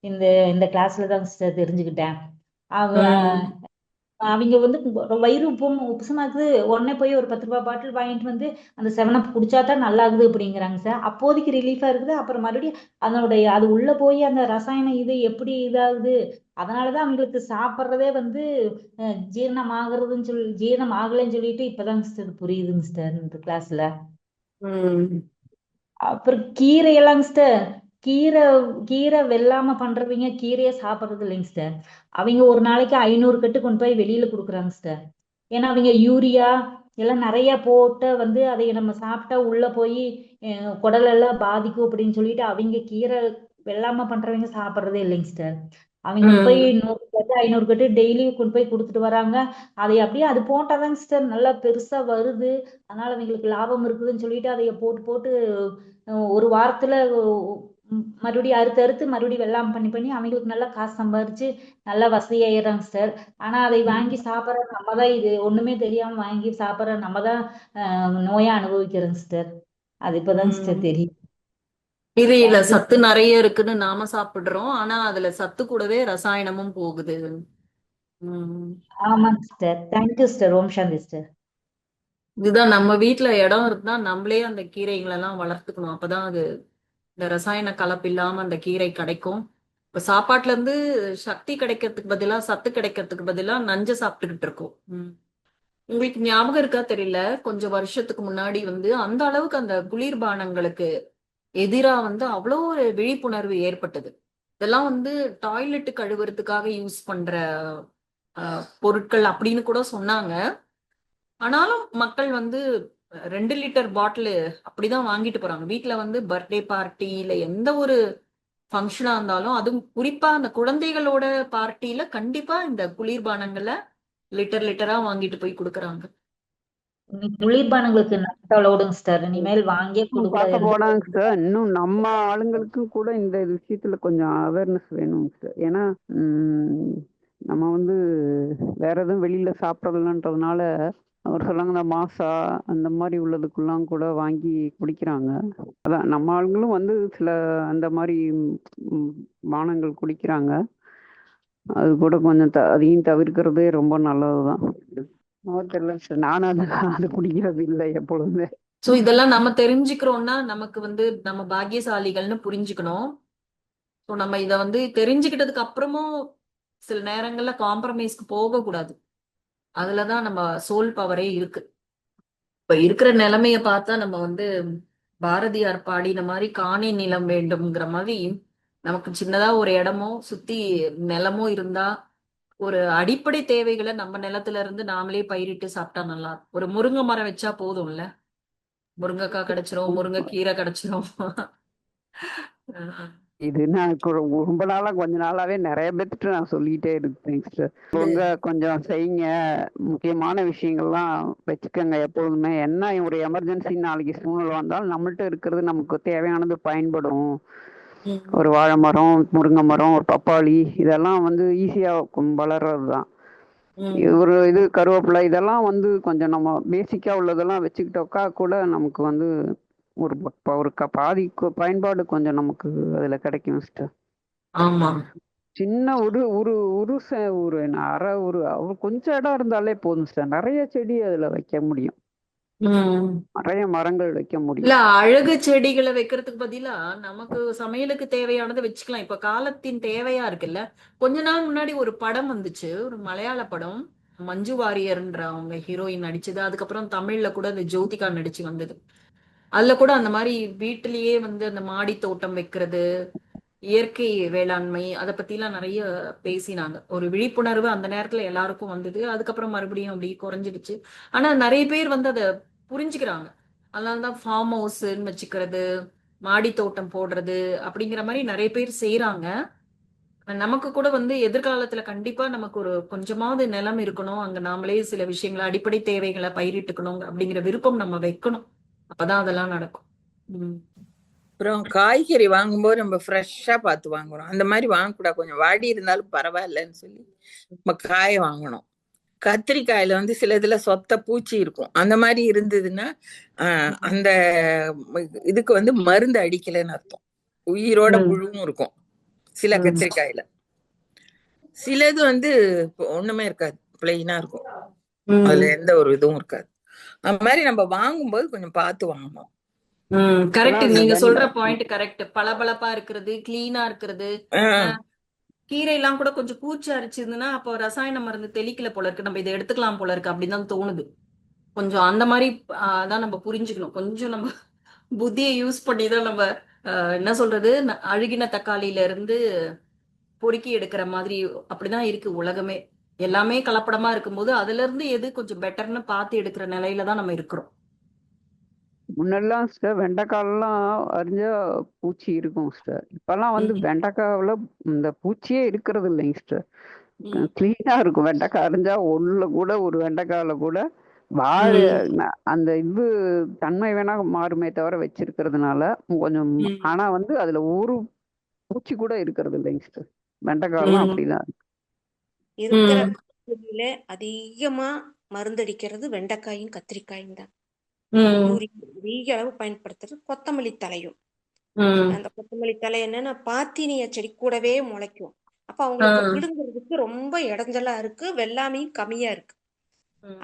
இந்த இந்த கிளாஸ்ல தாங்க சிஸ்டர் தெரிஞ்சுக்கிட்டேன். அவங்க வந்து வயிறு உப்புசமா இருக்குது, உடனே போய் ஒரு 10 ரூபாய் பாட்டில் வாங்கிட்டு வந்து அந்த 7up குடிச்சா தான் நல்லா இருக்குது அப்படிங்கிறாங்க சார். அப்போதைக்கு ரிலீஃபா இருக்குது, அப்புறம் மறுபடியும் அதனுடைய அது உள்ள போய் அந்த ரசாயன இது எப்படி இதாகுது, அதனாலதான் அவங்களுக்கு சாப்பிட்றதே வந்து ஜீரணம் ஆகுறதுன்னு ஜீரணம் ஆகலைன்னு சொல்லிட்டு இப்பதாங்க சிஸ்டர் புரியுதுங்க சிஸ்டர் இந்த கிளாஸ்ல. அப்புறம் கீரையெல்லாம் சிஸ்டர், கீரை கீரை வெள்ளாம பண்றவங்க கீரையை சாப்பிட்றது இல்லைங்க சிஸ்டர். அவங்க ஒரு நாளைக்கு 500 கட்டு கொண்டு போய் வெளியில கொடுக்குறாங்க சிஸ்டர். ஏன்னா அவங்க யூரியா எல்லாம் நிறைய போட்டு வந்து அதை நம்ம சாப்பிட்டா உள்ள போய் குடல் எல்லாம் பாதிக்கும் அப்படின்னு சொல்லிட்டு அவங்க கீரை வெள்ளாம பண்றவங்க சாப்பிட்றதே இல்லைங்க சிஸ்டர். அவங்க போய் 100 கட்டு 500 கட்டு டெய்லி கொண்டு போய் கொடுத்துட்டு வராங்க. அதை அப்படியே அது போட்டாதாங்க சிஸ்டர் நல்லா பெருசா வருது, அதனால அவங்களுக்கு லாபம் இருக்குதுன்னு சொல்லிட்டு அதைய போட்டு போட்டு ஒரு வாரத்துல மறுபடியும் அறுத்து மறுபடியும் வெள்ளாமை பண்ணி அவங்களுக்கு நல்லா காசு சம்பாரிச்சு நல்லா வசதியாயிடுறாங்க சார். ஆனா அதை வாங்கி சாப்பிட்ற நம்ம தான், இது ஒண்ணுமே தெரியாம வாங்கி சாப்பிட்ற நம்ம தான் நோயா அனுபவிக்கிறோங்க சிஸ்டர். அது இப்பதாங்க சிஸ்டர் தெரியும். கீரையில சத்து நிறைய இருக்குன்னு நாம சாப்பிடுறோம், ஆனா அதுல சத்து கூடவே ரசாயனமும் போகுது. ஆமாங்க sister. Thank you sister. Om Shanti sister. இதுதான் நம்ம வீட்டுல இடம் இருந்தா நம்மளே அந்த கீரைகளை எல்லாம் வளர்த்துக்கணும். அப்பதான் அது இந்த ரசாயன கலப்பு இல்லாம அந்த கீரை கிடைக்கும். இப்ப சாப்பாட்டுல இருந்து சக்தி கிடைக்கிறதுக்கு பதிலா சத்து கிடைக்கிறதுக்கு பதிலா நஞ்ச சாப்பிட்டுக்கிட்டு இருக்கோம். உங்களுக்கு ஞாபகம் இருக்கா தெரியல, கொஞ்சம் வருஷத்துக்கு முன்னாடி வந்து அந்த அளவுக்கு அந்த குளிர்பானங்களுக்கு எதிரா வந்து அவ்வளோ ஒரு விழிப்புணர்வு ஏற்பட்டது. இதெல்லாம் வந்து டாய்லெட் கழுவுறதுக்காக யூஸ் பண்ற பொருட்கள் அப்படின்னு கூட சொன்னாங்க. ஆனாலும் மக்கள் வந்து 2 லிட்டர் பாட்டில் அப்படிதான் வாங்கிட்டு போறாங்க. வீட்டுல வந்து பர்த்டே பார்ட்டி இல்ல எந்த ஒரு ஃபங்க்ஷனா இருந்தாலும், அதுவும் குறிப்பா அந்த குழந்தைகளோட பார்ட்டியில கண்டிப்பா இந்த குளிர்பானங்களை லிட்டரா வாங்கிட்டு போய் கொடுக்கறாங்க. குளிர்பானங்களுக்கு நட்டளோடுங்க சார், இனிமேல் வாங்கியே பார்க்க போனாங்க கொடுக்க. சார். இன்னும் நம்ம ஆளுங்களுக்கும் கூட இந்த விஷயத்துல கொஞ்சம் அவேர்னஸ் வேணும் சார். ஏன்னா நம்ம வந்து வேற எதுவும் வெளியில சாப்பிடலன்றதுனால அவர் சொல்லுவாங்க இந்த மாசா அந்த மாதிரி உள்ளதுக்குள்ளாம் கூட வாங்கி குடிக்கிறாங்க. அதான் நம்ம ஆளுங்களும் வந்து சில அந்த மாதிரி பானங்கள் குடிக்கிறாங்க. அது கூட கொஞ்சம் அதையும் தவிர்க்கிறதே ரொம்ப நல்லதுதான். தெரியல சார், நானும் அது குடிக்கிறது இல்லை எப்பொழுதுமே. சோ இதெல்லாம் நம்ம தெரிஞ்சுக்கிறோம்னா நமக்கு வந்து நம்ம பாக்கியசாலிகள்னு புரிஞ்சுக்கணும். ஸோ நம்ம இதை வந்து தெரிஞ்சுக்கிட்டதுக்கு அப்புறமும் சில நேரங்கள்ல காம்ப்ரமைஸ்க்கு போக கூடாது. அதுலதான் நம்ம சோல் பவரே இருக்கு. இப்ப இருக்கிற நிலைமைய பார்த்தா நம்ம வந்து பாரதியார் பாடின மாதிரி காணி நிலம் வேண்டும்ங்கிற மாதிரி நமக்கு சின்னதா ஒரு இடமோ சுத்தி நிலமோ இருந்தா ஒரு அடிப்படை தேவைகளை நம்ம நிலத்துல இருந்து நாமளே பயிரிட்டு சாப்பிட்டா நல்லா இருக்கும். ஒரு முருங்கை மரம் வச்சா போதும்ல, முருங்கைக்காய் கிடைச்சிரும், முருங்கைக்கீரை கிடைச்சிரும். இது நான் ரொம்ப நாளா கொஞ்ச நாளாவே நிறைய பேர்த்துட்டு நான் சொல்லிட்டே இருக்கேன் சார். உங்க கொஞ்சம் செய்யுங்க, முக்கியமான விஷயங்கள்லாம் வச்சுக்கோங்க எப்பொழுதுமே. என்ன ஒரு எமர்ஜென்சி நாளைக்கு சூழ்நிலை வந்தாலும் நம்மள்ட்ட இருக்கிறது நமக்கு தேவையானது பயன்படும். ஒரு வாழை மரம், முருங்கை மரம், ஒரு பப்பாளி இதெல்லாம் வந்து ஈஸியா வளர்றது தான். ஒரு இது கருவேப்பிலை இதெல்லாம் வந்து கொஞ்சம் நம்ம பேசிக்கா உள்ளதெல்லாம் வச்சுக்கிட்டோக்கா கூட நமக்கு வந்து ஒரு பாதி பயன்பாடு கொஞ்சம் நமக்கு அதுல கிடைக்கும் சிஸ்டர். ஆமா. சின்ன ஒரு ஒரு ஒரு ஒரு அரை கொஞ்சம் இடம் இருந்தாலே போதும் சிஸ்டர். நிறைய செடி அதுல வைக்க முடியும். உம் நிறைய மரங்கள் வைக்க இல்ல, முடியும். அழகு செடிகளை வைக்கிறதுக்கு பதிலா நமக்கு சமையலுக்கு தேவையானதை வச்சுக்கலாம். இப்ப காலத்தின் தேவையா இருக்குல்ல. கொஞ்ச நாள் முன்னாடி ஒரு படம் வந்துச்சு, ஒரு மலையாள படம். மஞ்சு வாரியர்ன்ற அவங்க ஹீரோயின் நடிச்சது. அதுக்கப்புறம் தமிழ்ல கூட அந்த ஜோதிகா நடிச்சு வந்தது. அதுல கூட அந்த மாதிரி வீட்டிலேயே வந்து அந்த மாடி தோட்டம் வைக்கிறது, இயற்கை வேளாண்மை, அதை பத்திலாம் நிறைய பேசினாங்க. ஒரு விழிப்புணர்வு அந்த நேரத்துல எல்லாருக்கும் வந்தது. அதுக்கப்புறம் மறுபடியும் அப்படி குறைஞ்சிடுச்சு. ஆனா நிறைய பேர் வந்து அதை புரிஞ்சுக்கிறாங்க. அதனாலதான் ஃபார்ம் ஹவுஸ்ன்னு வச்சுக்கிறது, மாடி தோட்டம் போடுறது அப்படிங்கிற மாதிரி நிறைய பேர் செய்யறாங்க. நமக்கு கூட வந்து எதிர்காலத்துல கண்டிப்பா நமக்கு ஒரு கொஞ்சமாவது நிலம் இருக்கணும், அங்க நாமளே சில விஷயங்களை அடிப்படை தேவைகளை பயிரிட்டுக்கணும் அப்படிங்கிற விருப்பம் நம்ம வைக்கணும். அப்பதான் அதெல்லாம் நடக்கும். உம் அப்புறம் காய்கறி வாங்கும்போது நம்ம ஃப்ரெஷ்ஷா பார்த்து வாங்குறோம். அந்த மாதிரி வாங்கக்கூடாது. கொஞ்சம் வாடி இருந்தாலும் பரவாயில்லன்னு சொல்லி நம்ம காய வாங்கணும். கத்திரிக்காயில வந்து சில இதுல சொத்த பூச்சி இருக்கும். அந்த மாதிரி இருந்ததுன்னா அந்த இதுக்கு வந்து மருந்து அடிக்கலைன்னு அர்த்தம். உயிரோட புழுவும் இருக்கும் சில கத்திரிக்காயில. சிலது வந்து ஒண்ணுமே இருக்காது, பிளெயினா இருக்கும், அதுல எந்த ஒரு இதுவும் இருக்காது. அந்த மாதிரி நம்ம வாங்கும்போது கொஞ்சம் பார்த்து வாங்கணும். கரெக்ட். இப்பெல்லாம் நீங்க அந்த சொல்ற பாயிண்ட் கரெக்ட். பளபளப்பா இருக்கிறது, கிளீனா இருக்கிறது. கீரை எல்லாம் கூட கொஞ்சம் பூச்சி அரிச்சிருந்துன்னா அப்போ ரசாயன மருந்து தெளிக்கல போல இருக்கு, நம்ம இதை எடுத்துக்கலாம் போல இருக்கு அப்படின்னு தான் தோணுது. கொஞ்சம் அந்த மாதிரி தான் நம்ம புரிஞ்சுக்கணும். கொஞ்சம் நம்ம புத்தியை யூஸ் பண்ணி தான் நம்ம என்ன சொல்றது, அழுகின தக்காளியில இருந்து பொறுக்கி எடுக்கிற மாதிரி அப்படிதான் இருக்கு உலகமே. எல்லாமே கலப்படமா இருக்கும்போது அதுல இருந்து எது கொஞ்சம் பெட்டர்னு பார்த்து எடுக்கிற நிலையில தான் நம்ம இருக்கிறோம். முன்னெல்லாம் சிஸ்டர் வெண்டைக்காயெல்லாம் அரிஞ்சா பூச்சி இருக்கும் சிஸ்டர். இப்பெல்லாம் வந்து வெண்டைக்காவுல இந்த பூச்சியே இருக்கிறது இல்லைங்க சிஸ்டர். கிளீனா இருக்கும். வெண்டைக்காய் அரிஞ்சா ஒண்ணுல கூட ஒரு வெண்டைக்காயில கூட வாழை அந்த இது தன்மை வேணா மாறுமே தவிர வச்சிருக்கிறதுனால கொஞ்சம். ஆனா வந்து அதுல ஒரு பூச்சி கூட இருக்கிறது இல்லைங்க சிஸ்டர். வெண்டைக்காயெல்லாம் அப்படிதான் இருக்கிற காய்கறியில அதிகமா மருந்தடிக்கிறது வெண்டைக்காயும் கத்திரிக்காயும் தான். யூரியா அதிக அளவு பயன்படுத்துறது கொத்தமல்லி தலையும். அந்த கொத்தமல்லி தலை என்னன்னா பாத்தீனிய செடி கூடவே முளைக்கும். அப்ப அவங்களுக்கு பிடுங்கிறதுக்கு ரொம்ப இடைஞ்சலா இருக்கு, வெள்ளாமையும் கம்மியா இருக்கு.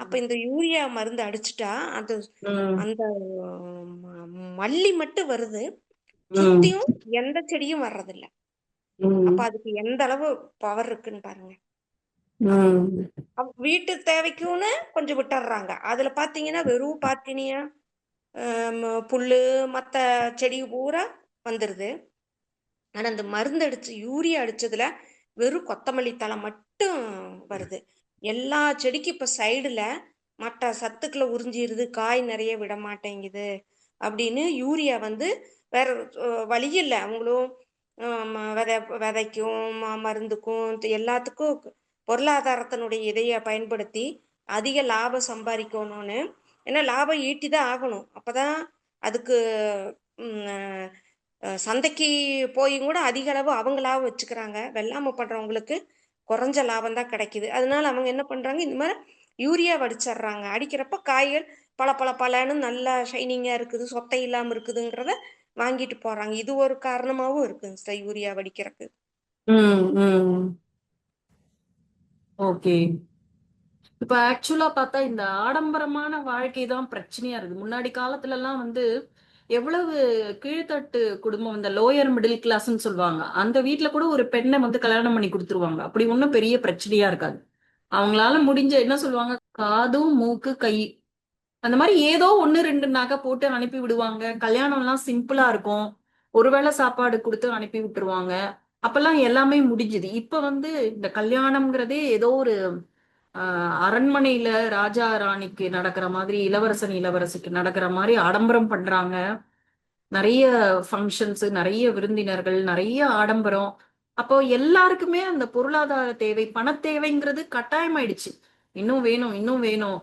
அப்ப இந்த யூரியா மருந்து அடிச்சுட்டா அது அந்த மல்லி மட்டும் வருது, சுத்தியும் எந்த செடியும் வர்றதில்ல. அப்ப அதுக்கு எந்த அளவு பவர் இருக்குன்னு பாருங்க. வீட்டு தேவைக்குன்னு கொஞ்சம் விட்டுறாங்க. அதுல பாத்தீங்கன்னா வெறும் பாத்தீனியா புல்லு மத்த செடி பூரா வந்துருது. ஆனா அந்த மருந்து அடிச்சு யூரியா அடிச்சதுல வெறும் கொத்தமல்லி தலை மட்டும் வருது. எல்லா செடிக்கும் இப்ப சைடுல மற்ற சத்துக்களை உறிஞ்சிருது, காய் நிறைய விட மாட்டேங்குது அப்படின்னு யூரியா வந்து வேற வழி இல்லை. அவங்களும் விதைக்கும் மருந்துக்கும் எல்லாத்துக்கும் பொருளாதாரத்தினுடைய இதைய பயன்படுத்தி அதிக லாபம் சம்பாதிக்கணும்னு. ஏன்னா லாபம் ஈட்டிதான் ஆகணும். அப்பதான் அதுக்கு சந்தைக்கு போய் கூட அதிக அளவு அவங்க லாபம் வச்சுக்கிறாங்க. வெள்ளாமை பண்றவங்களுக்கு குறைஞ்ச லாபம் தான் கிடைக்குது. அதனால அவங்க என்ன பண்றாங்க, இந்த மாதிரி யூரியா அடிச்சிடுறாங்க. அடிக்கிறப்ப காய்கள் பல பல பலன்னு நல்லா ஷைனிங்கா இருக்குது, சொத்தை இல்லாம இருக்குதுங்கிறத வாங்கிட்டு போறாங்க. இது ஒரு காரணமாவும் இருக்குங்க யூரியா அடிக்கிறதுக்கு. ஓகே. இப்ப ஆக்சுவலா பார்த்தா இந்த ஆடம்பரமான வாழ்க்கை தான் பிரச்சனையா இருக்கு. முன்னாடி காலத்துல எல்லாம் வந்து எவ்வளவு கீழ்த்தட்டு குடும்பம், இந்த லோயர் மிடில் கிளாஸ்ன்னு சொல்லுவாங்க, அந்த வீட்டுல கூட ஒரு பெண்ணை வந்து கல்யாணம் பண்ணி கொடுத்துருவாங்க. அப்படி ஒன்றும் பெரிய பிரச்சனையா இருக்காது. அவங்களால முடிஞ்ச என்ன சொல்லுவாங்க, காதும் மூக்கு கை அந்த மாதிரி ஏதோ ஒண்ணு ரெண்டு நகை போட்டு அனுப்பி விடுவாங்க. கல்யாணம் எல்லாம் சிம்பிளா இருக்கும். ஒருவேளை சாப்பாடு கொடுத்து அனுப்பி விட்டுருவாங்க. அப்பெல்லாம் எல்லாமே முடிஞ்சுது. இப்ப வந்து இந்த கல்யாணம்ங்கிறதே ஏதோ ஒரு அரண்மனையில ராஜா ராணிக்கு நடக்கிற மாதிரி, இளவரசன் இளவரசிக்கு நடக்கிற மாதிரி ஆடம்பரம் பண்றாங்க. நிறைய ஃபங்க்ஷன்ஸ், நிறைய விருந்தினர்கள், நிறைய ஆடம்பரம். அப்போ எல்லாருக்குமே அந்த பொருளாதார தேவை, பண தேவைங்கிறது கட்டாயமாயிடுச்சு. இன்னும் வேணும், இன்னும் வேணும்.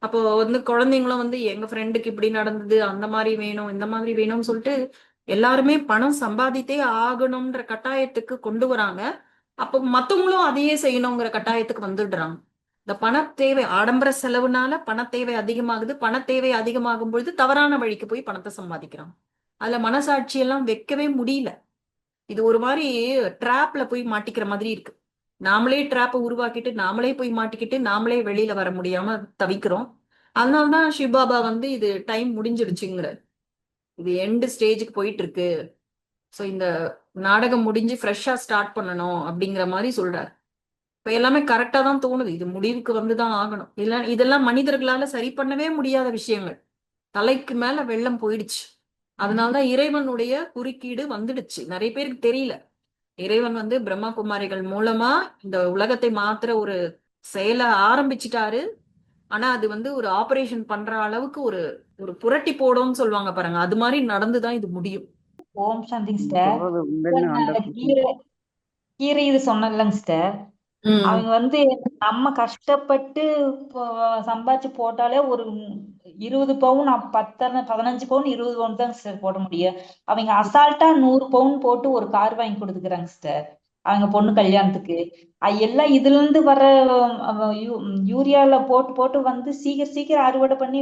அப்போ வந்து குழந்தைங்களும் வந்து எங்க ஃப்ரெண்டுக்கு இப்படி நடந்தது, அந்த மாதிரி வேணும், இந்த மாதிரி வேணும்னு சொல்லிட்டு எல்லாருமே பணம் சம்பாதித்தே ஆகணும்ன்ற கட்டாயத்துக்கு கொண்டு வராங்க. அப்போ மத்தவங்களும் அதையே செய்யணுங்கிற கட்டாயத்துக்கு வந்துடுறாங்க. இந்த பண தேவை ஆடம்பர செலவுனால பண தேவை அதிகமாகுது. பண தேவை அதிகமாகும் பொழுது தவறான வழிக்கு போய் பணத்தை சம்பாதிக்கிறான். அதுல மனசாட்சி எல்லாம் வைக்கவே முடியல. இது ஒரு மாதிரி ட்ராப்ல போய் மாட்டிக்கிற மாதிரி இருக்கு. நாமளே ட்ராப்பை உருவாக்கிட்டு நாமளே போய் மாட்டிக்கிட்டு நாமளே வெளியில வர முடியாம தவிக்கிறோம். அதனாலதான் சிவபாபா வந்து இது டைம் முடிஞ்சிடுச்சுங்கிற, இது எண்டு ஸ்டேஜுக்கு போயிட்டு இருக்கு. ஸோ இந்த நாடகம் முடிஞ்சு ஃப்ரெஷ்ஷா ஸ்டார்ட் பண்ணணும் அப்படிங்கிற மாதிரி சொல்றாரு. இப்ப எல்லாமே கரெக்டா தான் தோணுது. இது முடிவுக்கு வந்துதான் ஆகணும். இல்ல இதெல்லாம் மனிதர்களால சரி பண்ணவே முடியாத விஷயங்கள். தலைக்கு மேல வெள்ளம் போயிடுச்சு. அதனாலதான் இறைவனுடைய குறுக்கீடு வந்துடுச்சு. நிறைய பேருக்கு தெரியல. இறைவன் வந்து பிரம்மா குமாரிகள் மூலமா இந்த உலகத்தை மாத்துற ஒரு செயலை ஆரம்பிச்சிட்டாரு. ஆனா அது வந்து ஒரு ஆபரேஷன் பண்ற அளவுக்கு ஒரு ஒரு புரட்டி போடும்னு சொல்லுவாங்க பாருங்க, அது மாதிரி நடந்துதான் இது முடியும். ஓம் சாந்திங் சிஸ்டர். சொல்றது உண்மைன்னு அந்த 100% கீரை இது சொன்னேன்லங்க சிஸ்டர், அவங்க வந்து நம்ம கஷ்டப்பட்டு சம்பாதிச்சு போட்டாலே ஒரு 20 பவுன் 15 பவுன் 20 பவுன் தான் சிஸ்டர் போட முடியும். அவங்க அசால்ட்டா 100 பவுன் போட்டு ஒரு கார் வாங்கி கொடுத்துக்கிறாங்க சிஸ்டர் அவங்க பொண்ணு கல்யாணத்துக்கு. எல்லாம் இதுல இருந்து வர யூரியால போட்டு போட்டு வந்து சீக்கிரம் அறுவடை பண்ணி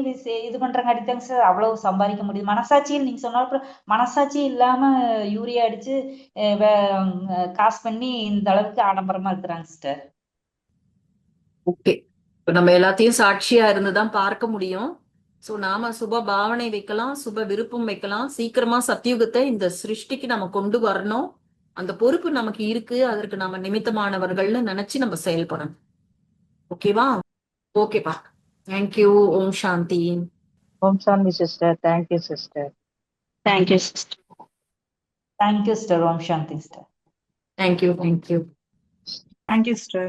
இது பண்றங்காட்டி தாங்க சார் அவ்வளவு சம்பாதிக்க முடியுது. மனசாட்சியில் நீங்க சொன்ன மனசாட்சி இல்லாம யூரியா அடிச்சு காசு பண்ணி இந்த அளவுக்கு ஆடம்பரமா இருக்கிறாங்க சிஸ்டர். ஓகே, இப்ப நம்ம எல்லாத்தையும் சாட்சியா இருந்துதான் பார்க்க முடியும். சோ நாம சுப பாவனை வைக்கலாம், சுப விருப்பம் வைக்கலாம். சீக்கிரமா சத்தியுகத்தை இந்த சிருஷ்டிக்கு நம்ம கொண்டு வரணும். அந்த பொறுப்பு நமக்கு இருக்கு. அதற்கு நாம நிமித்தமானவர்கள்னு நினைச்சு நம்ம செயல்படணும். ஓகேவா? ஓகேப்பா, thank you. Om Shanti. Om Shanti sister. Thank you, sister. Thank you sister. Om Shanti sister. Thank you. Thank you, sister.